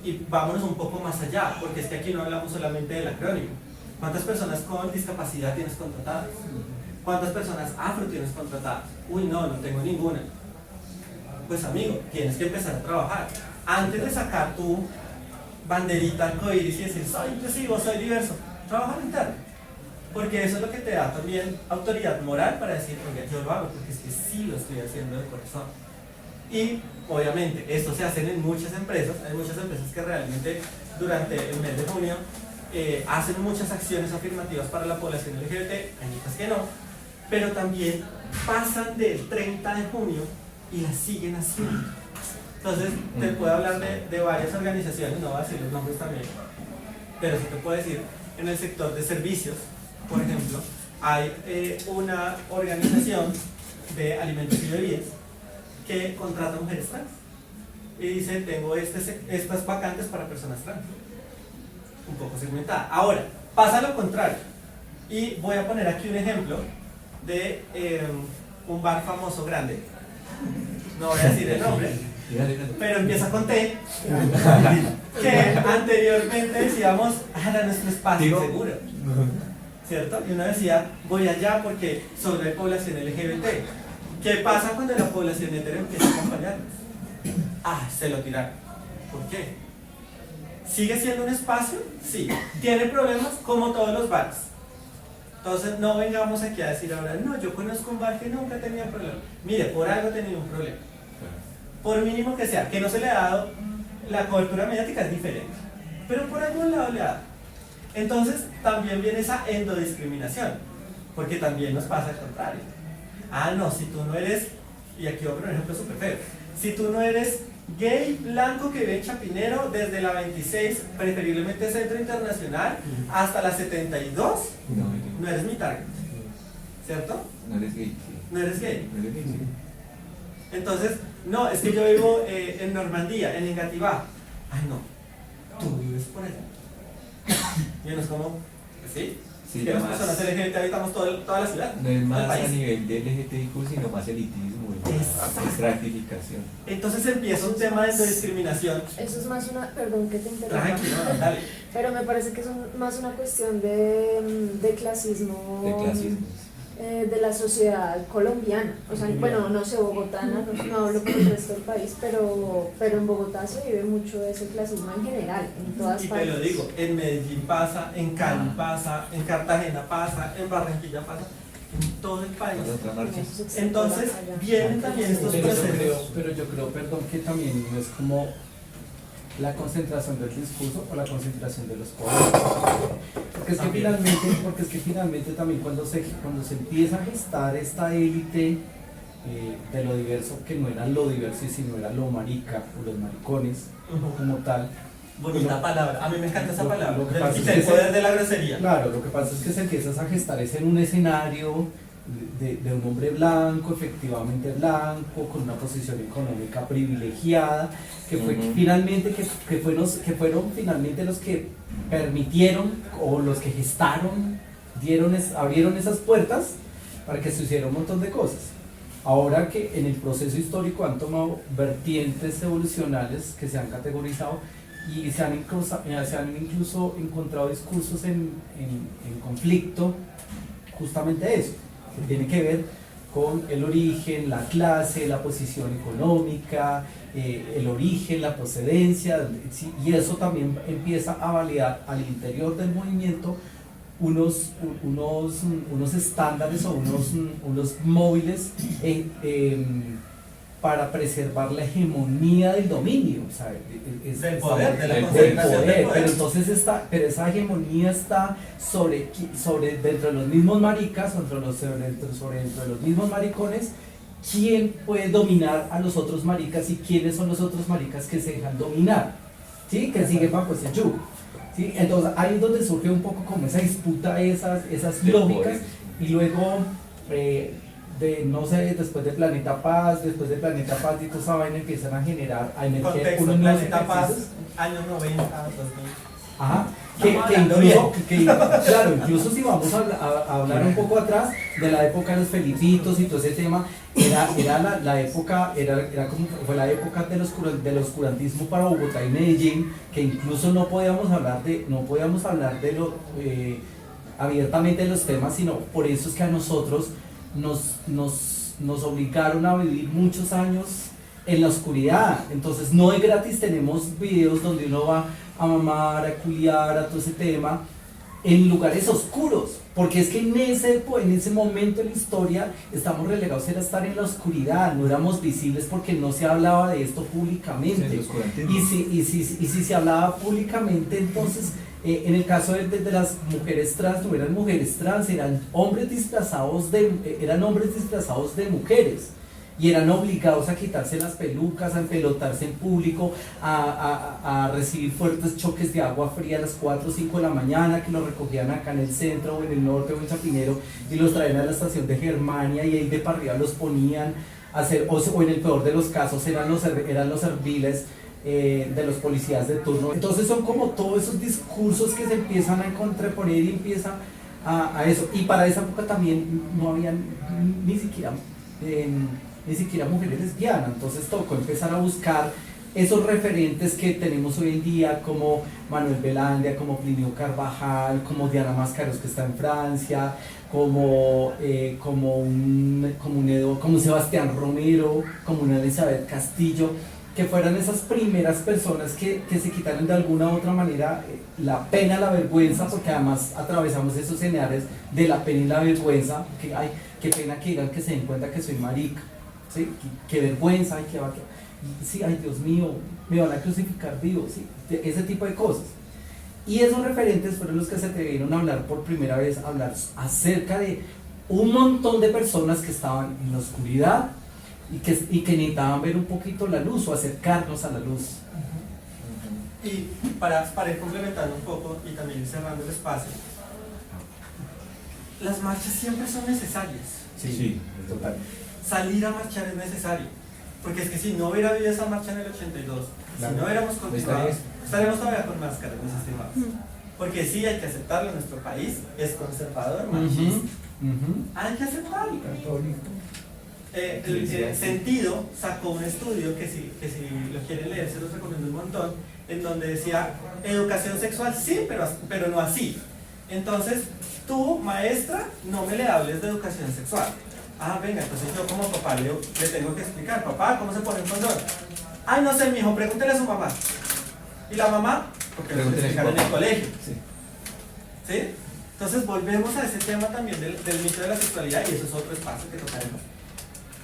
Y vámonos un poco más allá, porque es que aquí no hablamos solamente del acrónimo. ¿Cuántas personas con discapacidad tienes contratadas? ¿Cuántas personas afro tienes contratadas? Uy, no tengo ninguna. Pues amigo, tienes que empezar a trabajar. Antes de sacar tu banderita arcoíris y decir, soy inclusivo, soy diverso, trabaja en interno. Porque eso es lo que te da también autoridad moral para decir, oye, yo lo hago porque es que sí lo estoy haciendo de corazón. Y obviamente esto se hace en muchas empresas, hay muchas empresas que realmente durante el mes de junio hacen muchas acciones afirmativas para la población LGBT, hay muchas que no, pero también pasan del 30 de junio y las siguen haciendo. Entonces te puedo hablar de varias organizaciones, no voy a decir los nombres también, pero sí te puedo decir, en el sector de servicios, por ejemplo, hay una organización de alimentos y bebidas que contrata mujeres trans y dice, tengo estas vacantes para personas trans, un poco segmentada. Ahora, pasa lo contrario y voy a poner aquí un ejemplo de un bar famoso grande, no voy a decir el nombre, pero empieza con T, que anteriormente decíamos, era nuestro espacio seguro, ¿cierto? Y uno decía, voy allá porque sobre población LGBT. ¿Qué pasa cuando la población hetero empieza a acompañarnos? Ah, se lo tiraron. ¿Por qué? ¿Sigue siendo un espacio? Sí. ¿Tiene problemas? Como todos los bares. Entonces no vengamos aquí a decir ahora, no, yo conozco un bar que nunca tenía problema. Mire, por algo ha tenido un problema. Por mínimo que sea, que no se le ha dado, la cobertura mediática es diferente. Pero por algún lado le ha dado. Entonces también viene esa endodiscriminación, porque también nos pasa al contrario. Ah, no, si tú no eres, y aquí voy a poner un ejemplo súper feo, si tú no eres gay, blanco, que vive en Chapinero, desde la 26, preferiblemente Centro Internacional, hasta la 72, no eres mi target, ¿cierto? No eres gay, sí. No eres gay. No eres gay, sí. Entonces, no, es que yo vivo en Normandía, en Engativá. Ay, no, tú vives por allá. Y uno es como, ¿sí? Sí, que las más- personas LGBT habitamos toda la ciudad. No es más el país. a nivel de LGTBIQ, sino más elitismo. estratificación. Entonces empieza un tema de discriminación. Eso es más una, perdón que te interrumpa, Tranquilo, dale. pero me parece que es más una cuestión de clasismo, De clasismo. De la sociedad colombiana. O sea, bueno, no sé, bogotana, no hablo por el resto del país, pero en Bogotá se vive mucho ese clasismo en general, en todas Y te partes. lo digo, en Medellín pasa, en Cali pasa, en Cartagena pasa, en Barranquilla pasa, en todo el país. Las otras marchas. Eso se extrapola Entonces allá. vienen también estos procesos. Pero yo creo, perdón, que también no es como la concentración del discurso o la concentración de los poderes. Porque es que finalmente también cuando se empieza a gestar esta élite de lo diverso, que no era lo diverso y sino era lo marica o los maricones como tal. Bonita palabra, a mí me encanta esa palabra. Lo que pasa es El que poder de la grosería. Claro, lo que pasa es que se empiezas a gestar es en un escenario de un hombre blanco, efectivamente blanco, con una posición económica privilegiada, que fue finalmente que fueron finalmente los que permitieron o los que gestaron, abrieron esas puertas para que se hiciera un montón de cosas. Ahora que en el proceso histórico han tomado vertientes evolucionales que se han categorizado y se han incluso encontrado discursos en conflicto, justamente eso, que tiene que ver con el origen, la clase, la posición económica, el origen, la procedencia, ¿sí? Y eso también empieza a validar al interior del movimiento unos estándares o unos móviles para preservar la hegemonía del dominio, o sea, Del poder, de la del concentración del poder. pero entonces pero esa hegemonía está sobre dentro de los mismos maricas, dentro de los mismos maricones. ¿Quién puede dominar a los otros maricas y quiénes son los otros maricas que se dejan dominar? ¿Sí? Que siguen bajo ese yugo. ¿Sí? Entonces ahí es donde surge un poco como esa disputa, esas lógicas, y luego no sé, después de Planeta Paz y toda esa vaina empiezan a generar, a emerger Contexto, unos nuevos Planeta Paz, ejercicios. años 90, 2000. Ajá, Estamos hablando bien. claro, incluso si vamos a hablar un poco atrás de la época de los Felipitos y todo ese tema, era la época, era como fue la época del oscurantismo para Bogotá y Medellín, que incluso no podíamos hablar de lo abiertamente de los temas, sino por eso es que a nosotros nos obligaron a vivir muchos años en la oscuridad. Entonces no es gratis, tenemos videos donde uno va a mamar, a culiar, a todo ese tema en lugares oscuros, porque es que en ese momento de la historia estamos relegados a estar en la oscuridad, no éramos visibles porque no se hablaba de esto públicamente. Y si se hablaba públicamente, entonces en el caso de las mujeres trans, no eran mujeres trans, eran hombres disfrazados de mujeres. Y eran obligados a quitarse las pelucas, a empelotarse en público, a recibir fuertes choques de agua fría a las 4 o 5 de la mañana, que los recogían acá en el centro o en el norte o en Chapinero y los traían a la estación de Germania y ahí de para arriba los ponían a hacer, o en el peor de los casos eran los serviles de los policías de turno. Entonces son como todos esos discursos que se empiezan a contraponer y empiezan a eso. Y para esa época también no había ni siquiera mujeres lesbianas, entonces tocó empezar a buscar esos referentes que tenemos hoy en día, como Manuel Belandia, como Plinio Carvajal, como Diana Mascaros, que está en Francia, como Sebastián Romero, como una Elizabeth Castillo, que fueran esas primeras personas que se quitaron de alguna u otra manera la pena, la vergüenza, porque además atravesamos esos escenarios de la pena y la vergüenza, que ay, qué pena que digan, que se den cuenta que soy marica, ¿sí? Qué vergüenza, ay, sí, ay, Dios mío, me van a crucificar vivo, ¿sí? Ese tipo de cosas. Y esos referentes fueron los que se atrevieron a hablar por primera vez, a hablar acerca de un montón de personas que estaban en la oscuridad y que necesitaban ver un poquito la luz o acercarnos a la luz. Y para ir complementando un poco y también ir cerrando el espacio, las marchas siempre son necesarias. Sí, total. Salir a marchar es necesario, porque es que si no hubiera habido esa marcha en el 82, Claro. si no hubiéramos continuado, estarías. estaríamos todavía con máscaras, mis estimados. Porque sí, hay que aceptarlo, nuestro país es conservador, machista. Hay que aceptarlo. Sentido sacó un estudio que si lo quieren leer se los recomiendo un montón, en donde decía educación sexual sí, pero no así. Entonces, tú, maestra, no me le hables de educación sexual. Ah, venga, entonces yo como papá le tengo que explicar, papá, ¿cómo se pone un condón? Ay, no sé, mijo, pregúntele a su mamá. ¿Y la mamá? Porque lo explican en el colegio. ¿Sí? Entonces volvemos a ese tema también del mito de la sexualidad, y eso es otro espacio que tocaremos.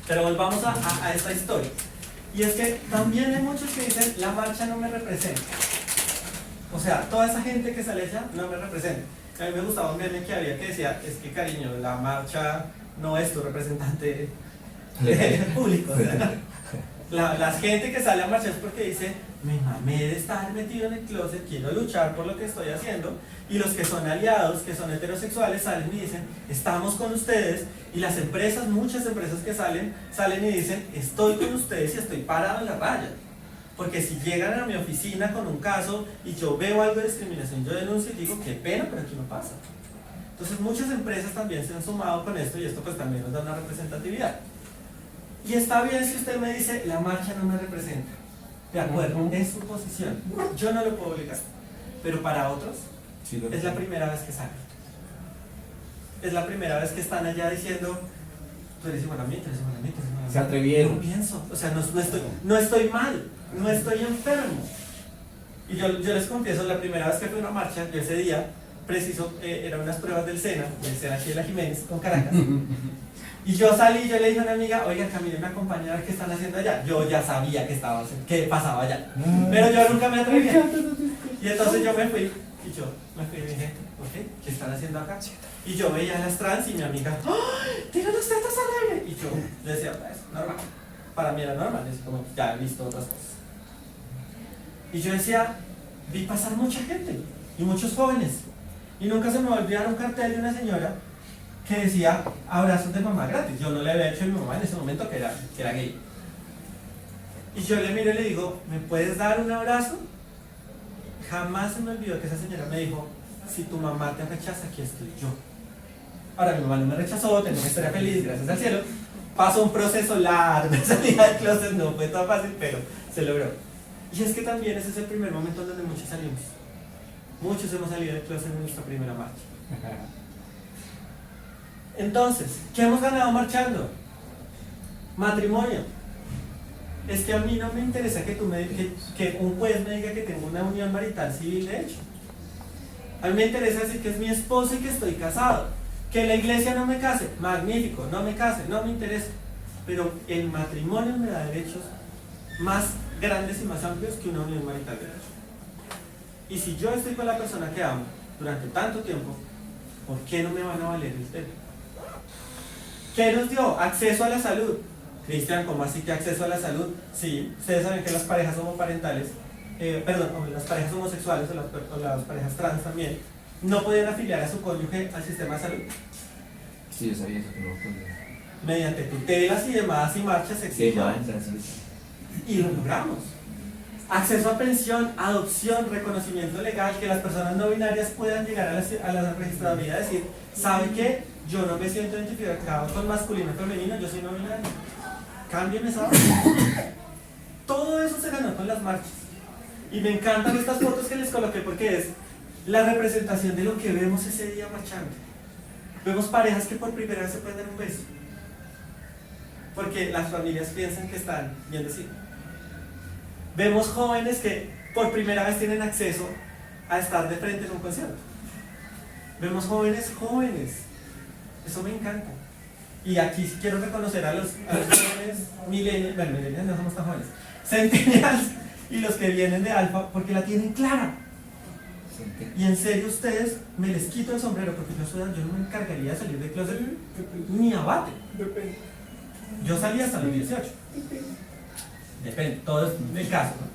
Pero volvamos a esta historia. Y es que también hay muchos que dicen, la marcha no me representa. O sea, toda esa gente que sale allá no me representa. A mí me gustaba un meme que había que decía, es que cariño, la marcha no es tu representante público. O sea, la gente que sale a marchar es porque dice, me mamé de estar metido en el closet, quiero luchar por lo que estoy haciendo. Y los que son aliados, que son heterosexuales, salen y dicen, estamos con ustedes. Y las empresas, muchas empresas que salen y dicen, estoy con ustedes y estoy parado en la raya. Porque si llegan a mi oficina con un caso y yo veo algo de discriminación, yo denuncio y digo, qué pena, pero aquí no pasa. Entonces muchas empresas también se han sumado con esto, y esto pues también nos da una representatividad. Y está bien si usted me dice, la marcha no me representa. De acuerdo, es su posición. Yo no lo puedo obligar. Pero para otros, es la primera vez que salen. Es la primera vez que están allá diciendo, tú eres igual a mí, tú eres igual a mí, tú eres igual a mí. Se atrevieron. No pienso, o sea, no estoy mal, no estoy enfermo. Y yo les confieso, la primera vez que fui a una marcha, yo ese día, preciso, eran unas pruebas del SENA Sheila Jiménez, con Caracas. Y yo salí y yo le dije a una amiga, oiga, Camila, me acompaña a ver qué están haciendo allá. Yo ya sabía qué pasaba allá, pero yo nunca me atreví. Y entonces yo me fui, y dije, ok, ¿qué están haciendo acá? Y yo veía a las trans y mi amiga, ¡ay, tiran las tetas al aire! Y yo decía, pues, normal. Para mí era normal, es como, ya he visto otras cosas. Y yo decía, vi pasar mucha gente, y muchos jóvenes. Y nunca se me va a olvidar un cartel de una señora que decía, abrazos de mamá gratis. Yo no le había hecho a mi mamá en ese momento que era gay. Y yo le miro y le digo, ¿me puedes dar un abrazo? Jamás se me olvidó que esa señora me dijo, si tu mamá te rechaza, aquí estoy yo. Ahora mi mamá no me rechazó, tengo una historia feliz, gracias al cielo. Pasó un proceso largo de salida del closet, no fue tan fácil, pero se logró. Y es que también ese es el primer momento donde muchos salimos. Muchos hemos salido del closet en nuestra primera marcha. Entonces, ¿qué hemos ganado marchando? Matrimonio. Es que a mí no me interesa que un juez me diga que tengo una unión marital civil de hecho. A mí me interesa decir que es mi esposo y que estoy casado. Que la iglesia no me case, magnífico, no me case, no me interesa. Pero el matrimonio me da derechos más grandes y más amplios que una unión marital de hecho. Y si yo estoy con la persona que amo durante tanto tiempo, ¿por qué no me van a valer el tema? ¿Qué nos dio? Acceso a la salud. Cristian, ¿cómo así que acceso a la salud? Sí, ustedes saben que las parejas homoparentales, las parejas homosexuales o las parejas trans también, no podían afiliar a su cónyuge al sistema de salud. Sí, yo sabía eso, que no podía. Mediante tutelas y demás y marchas exigidas. Y lo logramos. Acceso a pensión, adopción, reconocimiento legal, que las personas no binarias puedan llegar a la registraduría y decir, ¿sabe qué? Yo no me siento identificado con masculino o femenino, yo soy no binario. Cámbiame esa hora. Todo eso se ganó con las marchas. Y me encantan estas fotos que les coloqué porque es la representación de lo que vemos ese día marchando. Vemos parejas que por primera vez se pueden dar un beso. Porque las familias piensan que están bien de sí. Vemos jóvenes que por primera vez tienen acceso a estar de frente en un concierto. Vemos jóvenes. Eso me encanta. Y aquí sí quiero reconocer a los jóvenes millennials, bueno, millennials no somos tan jóvenes, centennials y los que vienen de Alfa, porque la tienen clara. Y en serio ustedes, me les quito el sombrero, porque yo no me encargaría de salir del closet ni abate. Yo salí hasta los 18. Depende, todo es del caso, ¿no?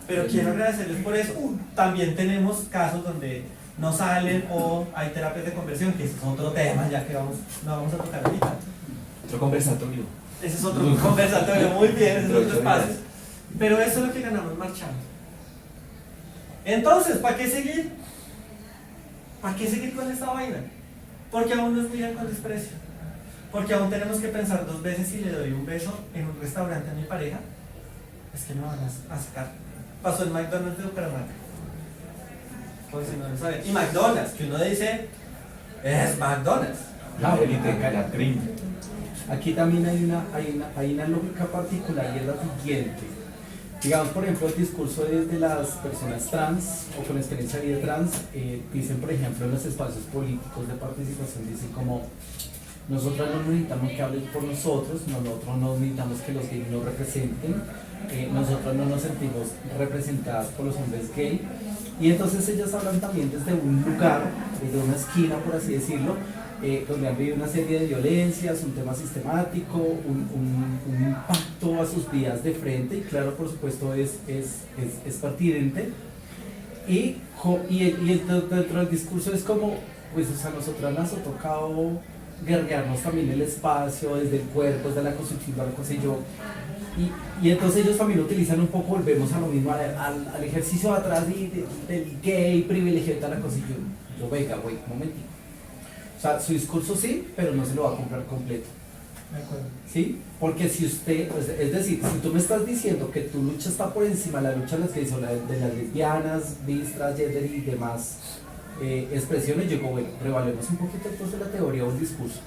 Pero quiero agradecerles por eso. También tenemos casos donde no salen o hay terapias de conversión, que ese es otro tema, ya que no vamos a tocar ahorita. Otro conversatorio. Ese es otro conversatorio, muy bien, ese es otro espacio. Pero eso es lo que ganamos marchando. Entonces, ¿para qué seguir? ¿Para qué seguir con esta vaina? Porque aún nos miran con desprecio. Porque aún tenemos que pensar 2 veces si le doy un beso en un restaurante a mi pareja. Es que me van a sacar. Pasó en McDonald's de Bucaramanga. Por si no lo saben. Y McDonald's, que uno dice, es McDonald's. La élite, la cream. Aquí también hay una lógica particular y es la siguiente. Digamos, por ejemplo, el discurso de las personas trans o con experiencia de vida trans, dicen, por ejemplo, en los espacios políticos de participación, dicen como, nosotros no necesitamos que hablen por nosotros, nosotros no necesitamos que los gays nos representen, nosotros no nos sentimos representadas por los hombres gay. Y entonces ellas hablan también desde un lugar, desde una esquina, por así decirlo, donde han vivido una serie de violencias, un tema sistemático, un impacto a sus vidas de frente, y claro, por supuesto, es partidente. Y dentro del discurso es como, pues, o sea, nosotras nos ha tocado guerrearnos también el espacio, desde el cuerpo, desde la construcción, la cosa y yo. Y entonces ellos también utilizan un poco, volvemos a lo mismo, al ejercicio de atrás del gay privilegiado y tal la cosa y yo venga, güey, un momentito. O sea, su discurso sí, pero no se lo va a comprar completo. De acuerdo. ¿Sí? Porque si usted, es decir, si tú me estás diciendo que tu lucha está por encima de la lucha de las gays o la de las lesbianas, bis, transgender y demás expresiones, yo digo, bueno, revalemos un poquito entonces la teoría o el discurso.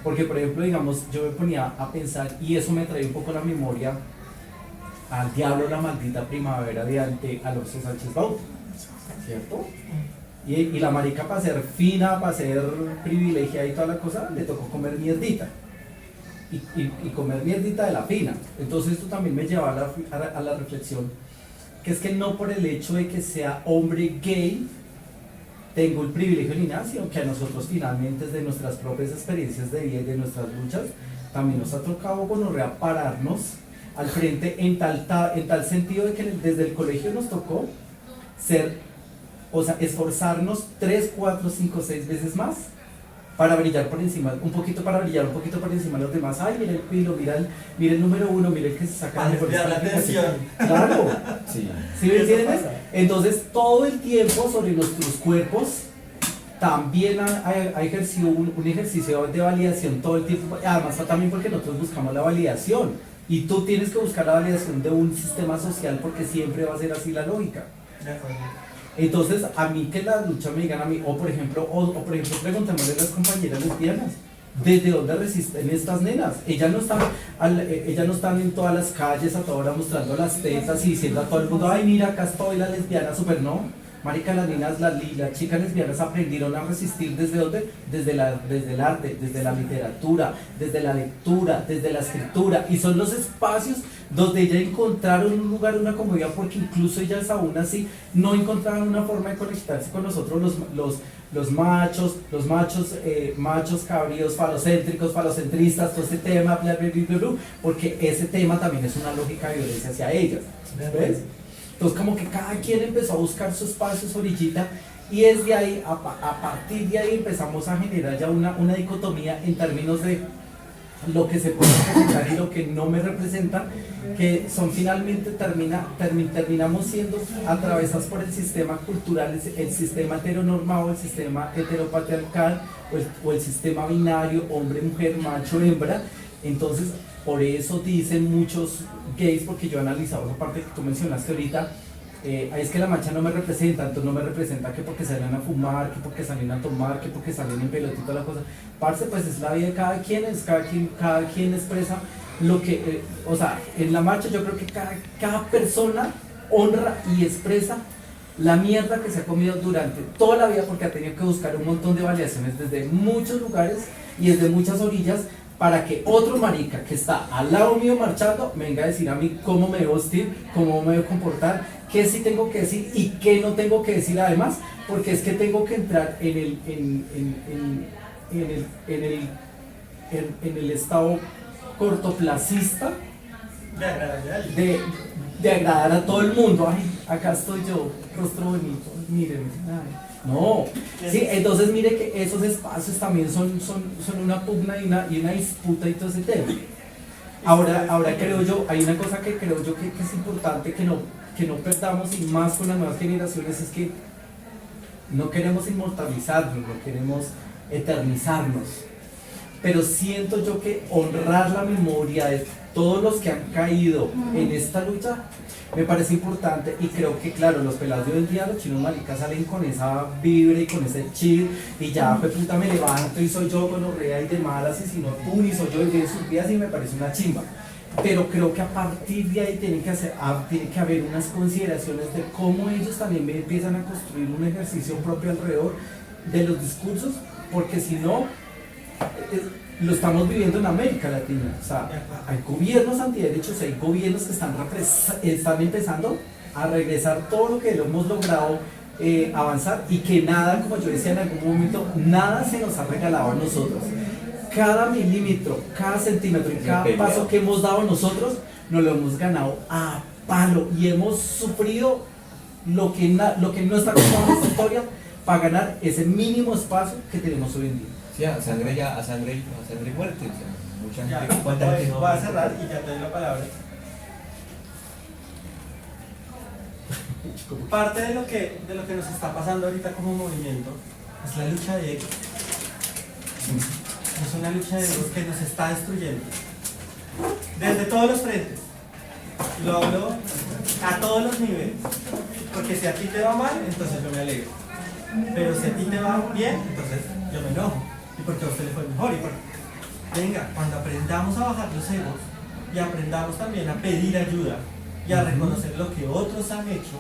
Porque, por ejemplo, digamos, yo me ponía a pensar, y eso me trae un poco la memoria al diablo la maldita primavera de ante Alonso Sánchez Bauta, ¿cierto? Y la marica, para ser fina, para ser privilegiada y toda la cosa, le tocó comer mierdita. Y comer mierdita de la fina. Entonces esto también me lleva a la reflexión, que es que no por el hecho de que sea hombre gay, tengo el privilegio ni nada, sino que a nosotros finalmente desde nuestras propias experiencias de vida y de nuestras luchas, también nos ha tocado gonorrea pararnos al frente en tal sentido de que desde el colegio nos tocó esforzarnos 3, 4, 5, 6 veces más para brillar por encima, un poquito por encima de los demás. Ay, mira el pilo, mira el número 1, mira el que se saca Para mejor desviar la atención. Claro. Sí. ¿Sí me Eso entiendes? pasa. Entonces todo el tiempo sobre nuestros cuerpos también ha ejercido un ejercicio de validación todo el tiempo, además también porque nosotros buscamos la validación y tú tienes que buscar la validación de un sistema social porque siempre va a ser así la lógica. De acuerdo. Entonces a mí que la lucha me digan a mí, o por ejemplo preguntémosle a las compañeras lesbianas, ¿desde dónde resisten estas nenas? Ellas no están en todas las calles a toda hora mostrando las tetas y diciendo a todo el mundo, ay mira, acá estoy la lesbiana, super no. Marica, las niñas, las chicas lesbianas aprendieron a resistir ¿desde dónde? Desde el arte, desde la literatura, desde la lectura, desde la escritura, y son los espacios donde ellas encontraron un lugar, una comodidad, porque incluso ellas aún así no encontraban una forma de conectarse con nosotros los machos cabríos, falocéntricos, falocentristas, todo este tema, bla, bla, bla, bla, porque ese tema también es una lógica de violencia hacia ellas, ¿ves? Entonces como que cada quien empezó a buscar su espacio, su orillita, y desde ahí, a partir de ahí empezamos a generar ya una dicotomía en términos de lo que se puede representar y lo que no me representa, que son finalmente terminamos siendo atravesados por el sistema cultural, el sistema heteronormado, el sistema heteropatriarcal o el sistema binario, hombre, mujer, macho, hembra. Entonces, por eso dicen muchos gays, porque yo he analizado esa parte que tú mencionaste ahorita, es que la mancha no me representa, entonces no me representa que porque salen a fumar, que porque salen a tomar, que porque salen en pelotito, la cosa. Parce, pues es la vida de cada quien expresa lo que, o sea, en la marcha yo creo que cada persona honra y expresa la mierda que se ha comido durante toda la vida, porque ha tenido que buscar un montón de validaciones desde muchos lugares y desde muchas orillas, para que otro marica que está al lado mío marchando venga a decir a mí cómo me debo vestir, cómo me debo comportar, qué sí tengo que decir y qué no tengo que decir además, porque es que tengo que entrar en el estado cortoplacista de agradar a todo el mundo. Ay, acá estoy yo, rostro bonito, mírenme. Ay. No, sí, entonces mire que esos espacios también son una pugna y una disputa y todo ese tema. Ahora creo yo, hay una cosa que creo yo que es importante que no perdamos, y más con las nuevas generaciones, es que no queremos inmortalizarnos, no queremos eternizarnos. pero siento yo que honrar la memoria de todos los que han caído en esta lucha me parece importante, y creo que claro, los pelados de hoy en día, los chinos maricas salen con esa vibra y con ese chip y ya pues puta me levanto y soy yo con orrea y de malas y si no tú y soy yo y de sus días y me parece una chimba. Pero creo que a partir de ahí tiene que haber unas consideraciones de cómo ellos también empiezan a construir un ejercicio propio alrededor de los discursos, porque si no, lo estamos viviendo en América Latina. O sea, hay gobiernos antiderechos, hay gobiernos que están empezando a regresar todo lo que hemos logrado avanzar, y que nada, como yo decía en algún momento, nada se nos ha regalado a nosotros. Cada milímetro, cada centímetro y cada paso que hemos dado nosotros, nos lo hemos ganado a palo, y hemos sufrido lo que no está contado en esta historia para ganar ese mínimo espacio que tenemos hoy en día. Sí, a sangre y muerte. O sea, mucha Ya, gente, ¿cuánta gente no? voy a cerrar y ya te doy la palabra. Parte de lo que nos está pasando ahorita como movimiento es la lucha de egos. Es una lucha de egos que nos está destruyendo. Desde todos los frentes. Lo hablo a todos los niveles. Porque si a ti te va mal, entonces yo me alegro. Pero si a ti te va bien, entonces yo me enojo. Y porque a usted le fue mejor. Venga, cuando aprendamos a bajar los egos y aprendamos también a pedir ayuda y a reconocer lo que otros han hecho,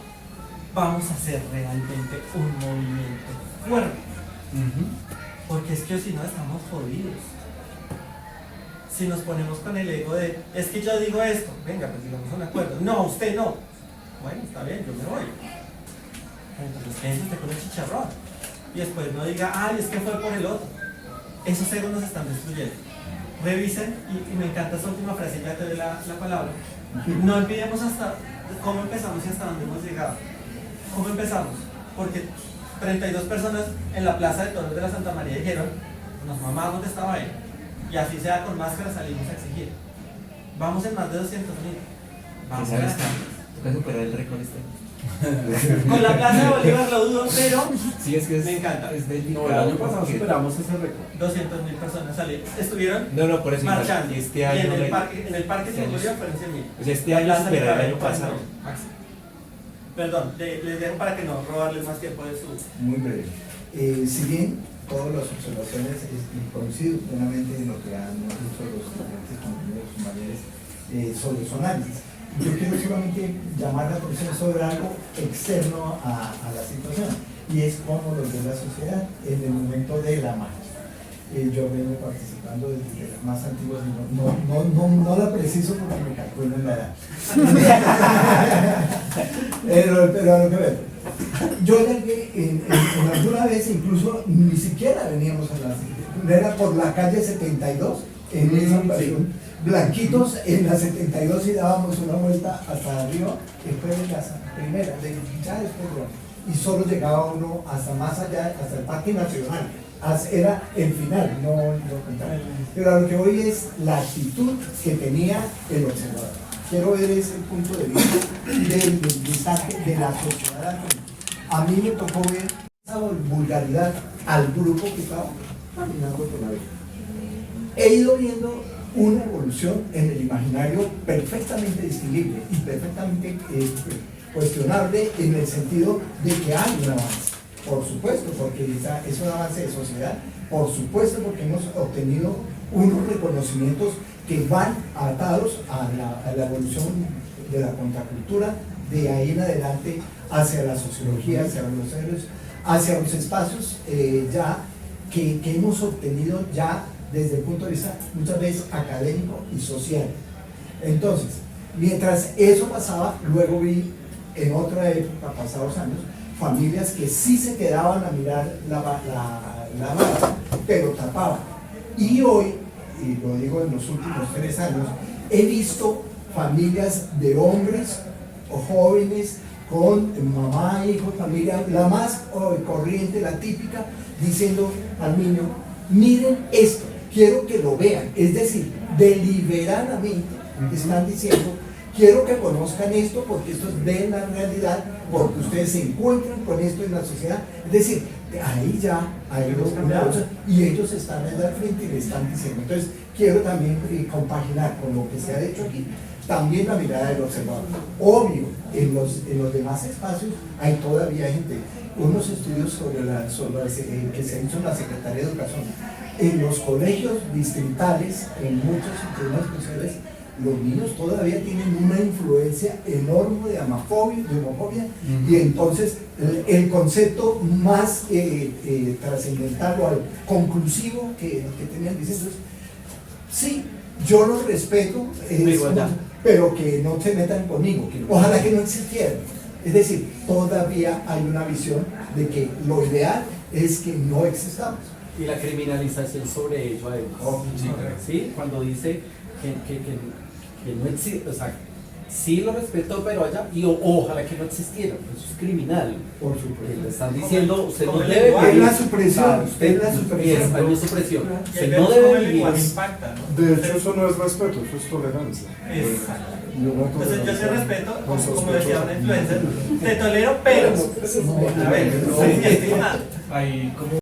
vamos a hacer realmente un movimiento fuerte. Porque es que si no estamos jodidos. Si nos ponemos con el ego de, es que yo digo esto, venga, pues digamos un acuerdo. No, usted no. Bueno, está bien, yo me voy. Entonces quédense usted con el chicharrón. Y después no diga, ay, es que fue por el otro. Esos egos nos están destruyendo. Revisen, y me encanta esta última frase, ya te doy la palabra. No olvidemos hasta cómo empezamos y hasta dónde hemos llegado. ¿Cómo empezamos? Porque 32 personas en la Plaza de Toros de la Santa María dijeron, nos mamamos de esta vaina, y así sea con máscara salimos a exigir. Vamos en más de 200.000. Vamos a Toca superar el récord este. con la Plaza de Bolívar lo dudo, pero Sí, es que me encanta. es No, el delicado. año pasado porque- superamos ese récord. 200.000 personas salieron. Estuvieron No, por eso marchando. este y año. en el le- parque este año- Bolívar fueron 100.000. O sea, este año superó el año pasado. Perdón, les dejo para que no robarles más tiempo de su... Muy breve. Si bien todas las observaciones, y coincido plenamente en lo que han dicho los diferentes compañeros compañeras sobre su análisis, yo quiero solamente llamar la atención sobre algo externo a la situación, y es cómo lo ve la sociedad en el momento de la marcha. Yo vengo participando desde las más antiguas, y no la preciso porque me calculo en la edad. pero a lo que veo. Yo llegué en alguna vez, incluso ni siquiera veníamos a la, era por la calle 72, en esa ocasión, blanquitos en la 72, y dábamos una vuelta hasta arriba, después de la primera, ya después de, y solo llegaba uno hasta más allá, hasta el Parque Nacional. Era el final, no contaba. Pero a lo que hoy es la actitud que tenía el observador. Quiero ver ese punto de vista del mensaje de la sociedad. A mí me tocó ver esa vulgaridad al grupo que estaba caminando por la vida. He ido viendo una evolución en el imaginario perfectamente distinguible y perfectamente cuestionable, en el sentido de que hay un avance. Por supuesto, porque es un avance de sociedad, por supuesto, porque hemos obtenido unos reconocimientos que van atados a la evolución de la contracultura, de ahí en adelante hacia la sociología, hacia los héroes, hacia los espacios ya que hemos obtenido ya desde el punto de vista muchas veces académico y social. Entonces, mientras eso pasaba, luego vi en otra época, pasados años, familias que sí se quedaban a mirar la vara, pero tapaban. Y hoy, y lo digo en los últimos 3 años, he visto familias de hombres o jóvenes con mamá, hijo, familia, la más corriente, la típica, diciendo al niño, miren esto, quiero que lo vean. Es decir, deliberadamente están diciendo, quiero que conozcan esto porque esto es de la realidad, porque ustedes se encuentran con esto en la sociedad. Es decir, ahí ya hay una cosa, y ellos están ahí al frente y le están diciendo. Entonces, quiero también compaginar con lo que se ha hecho aquí, también la mirada del observador. Obvio, en los demás espacios hay todavía gente, unos estudios sobre que se hizo en la Secretaría de Educación. En los colegios distritales, en muchos sistemas especiales, los niños todavía tienen una influencia enorme de homofobia, y entonces el concepto más trascendental o conclusivo que tenían diciendo es, sí, yo los respeto, pero que no se metan conmigo, ojalá que no existieran. Es decir, todavía hay una visión de que lo ideal es que no existamos. Y la criminalización sobre ello además. ¿Sí? Cuando dice que no existe, o sea, sí lo respeto, pero allá, y ojalá que no existiera, eso es criminal. Por supuesto. Le están diciendo, usted no como el debe lenguaje, vivir. Es la supresión, es la supresión. Hay una supresión. Y ahí Usted no vemos cómo debe el vivir. lenguaje impacta, ¿no? De hecho, eso no es respeto, eso es tolerancia. Exacto. Y una Entonces yo tolerancia te respeto, como sospechosa. decía una influencer, te tolero, pero, a ver, no soy mi estimado. Ahí como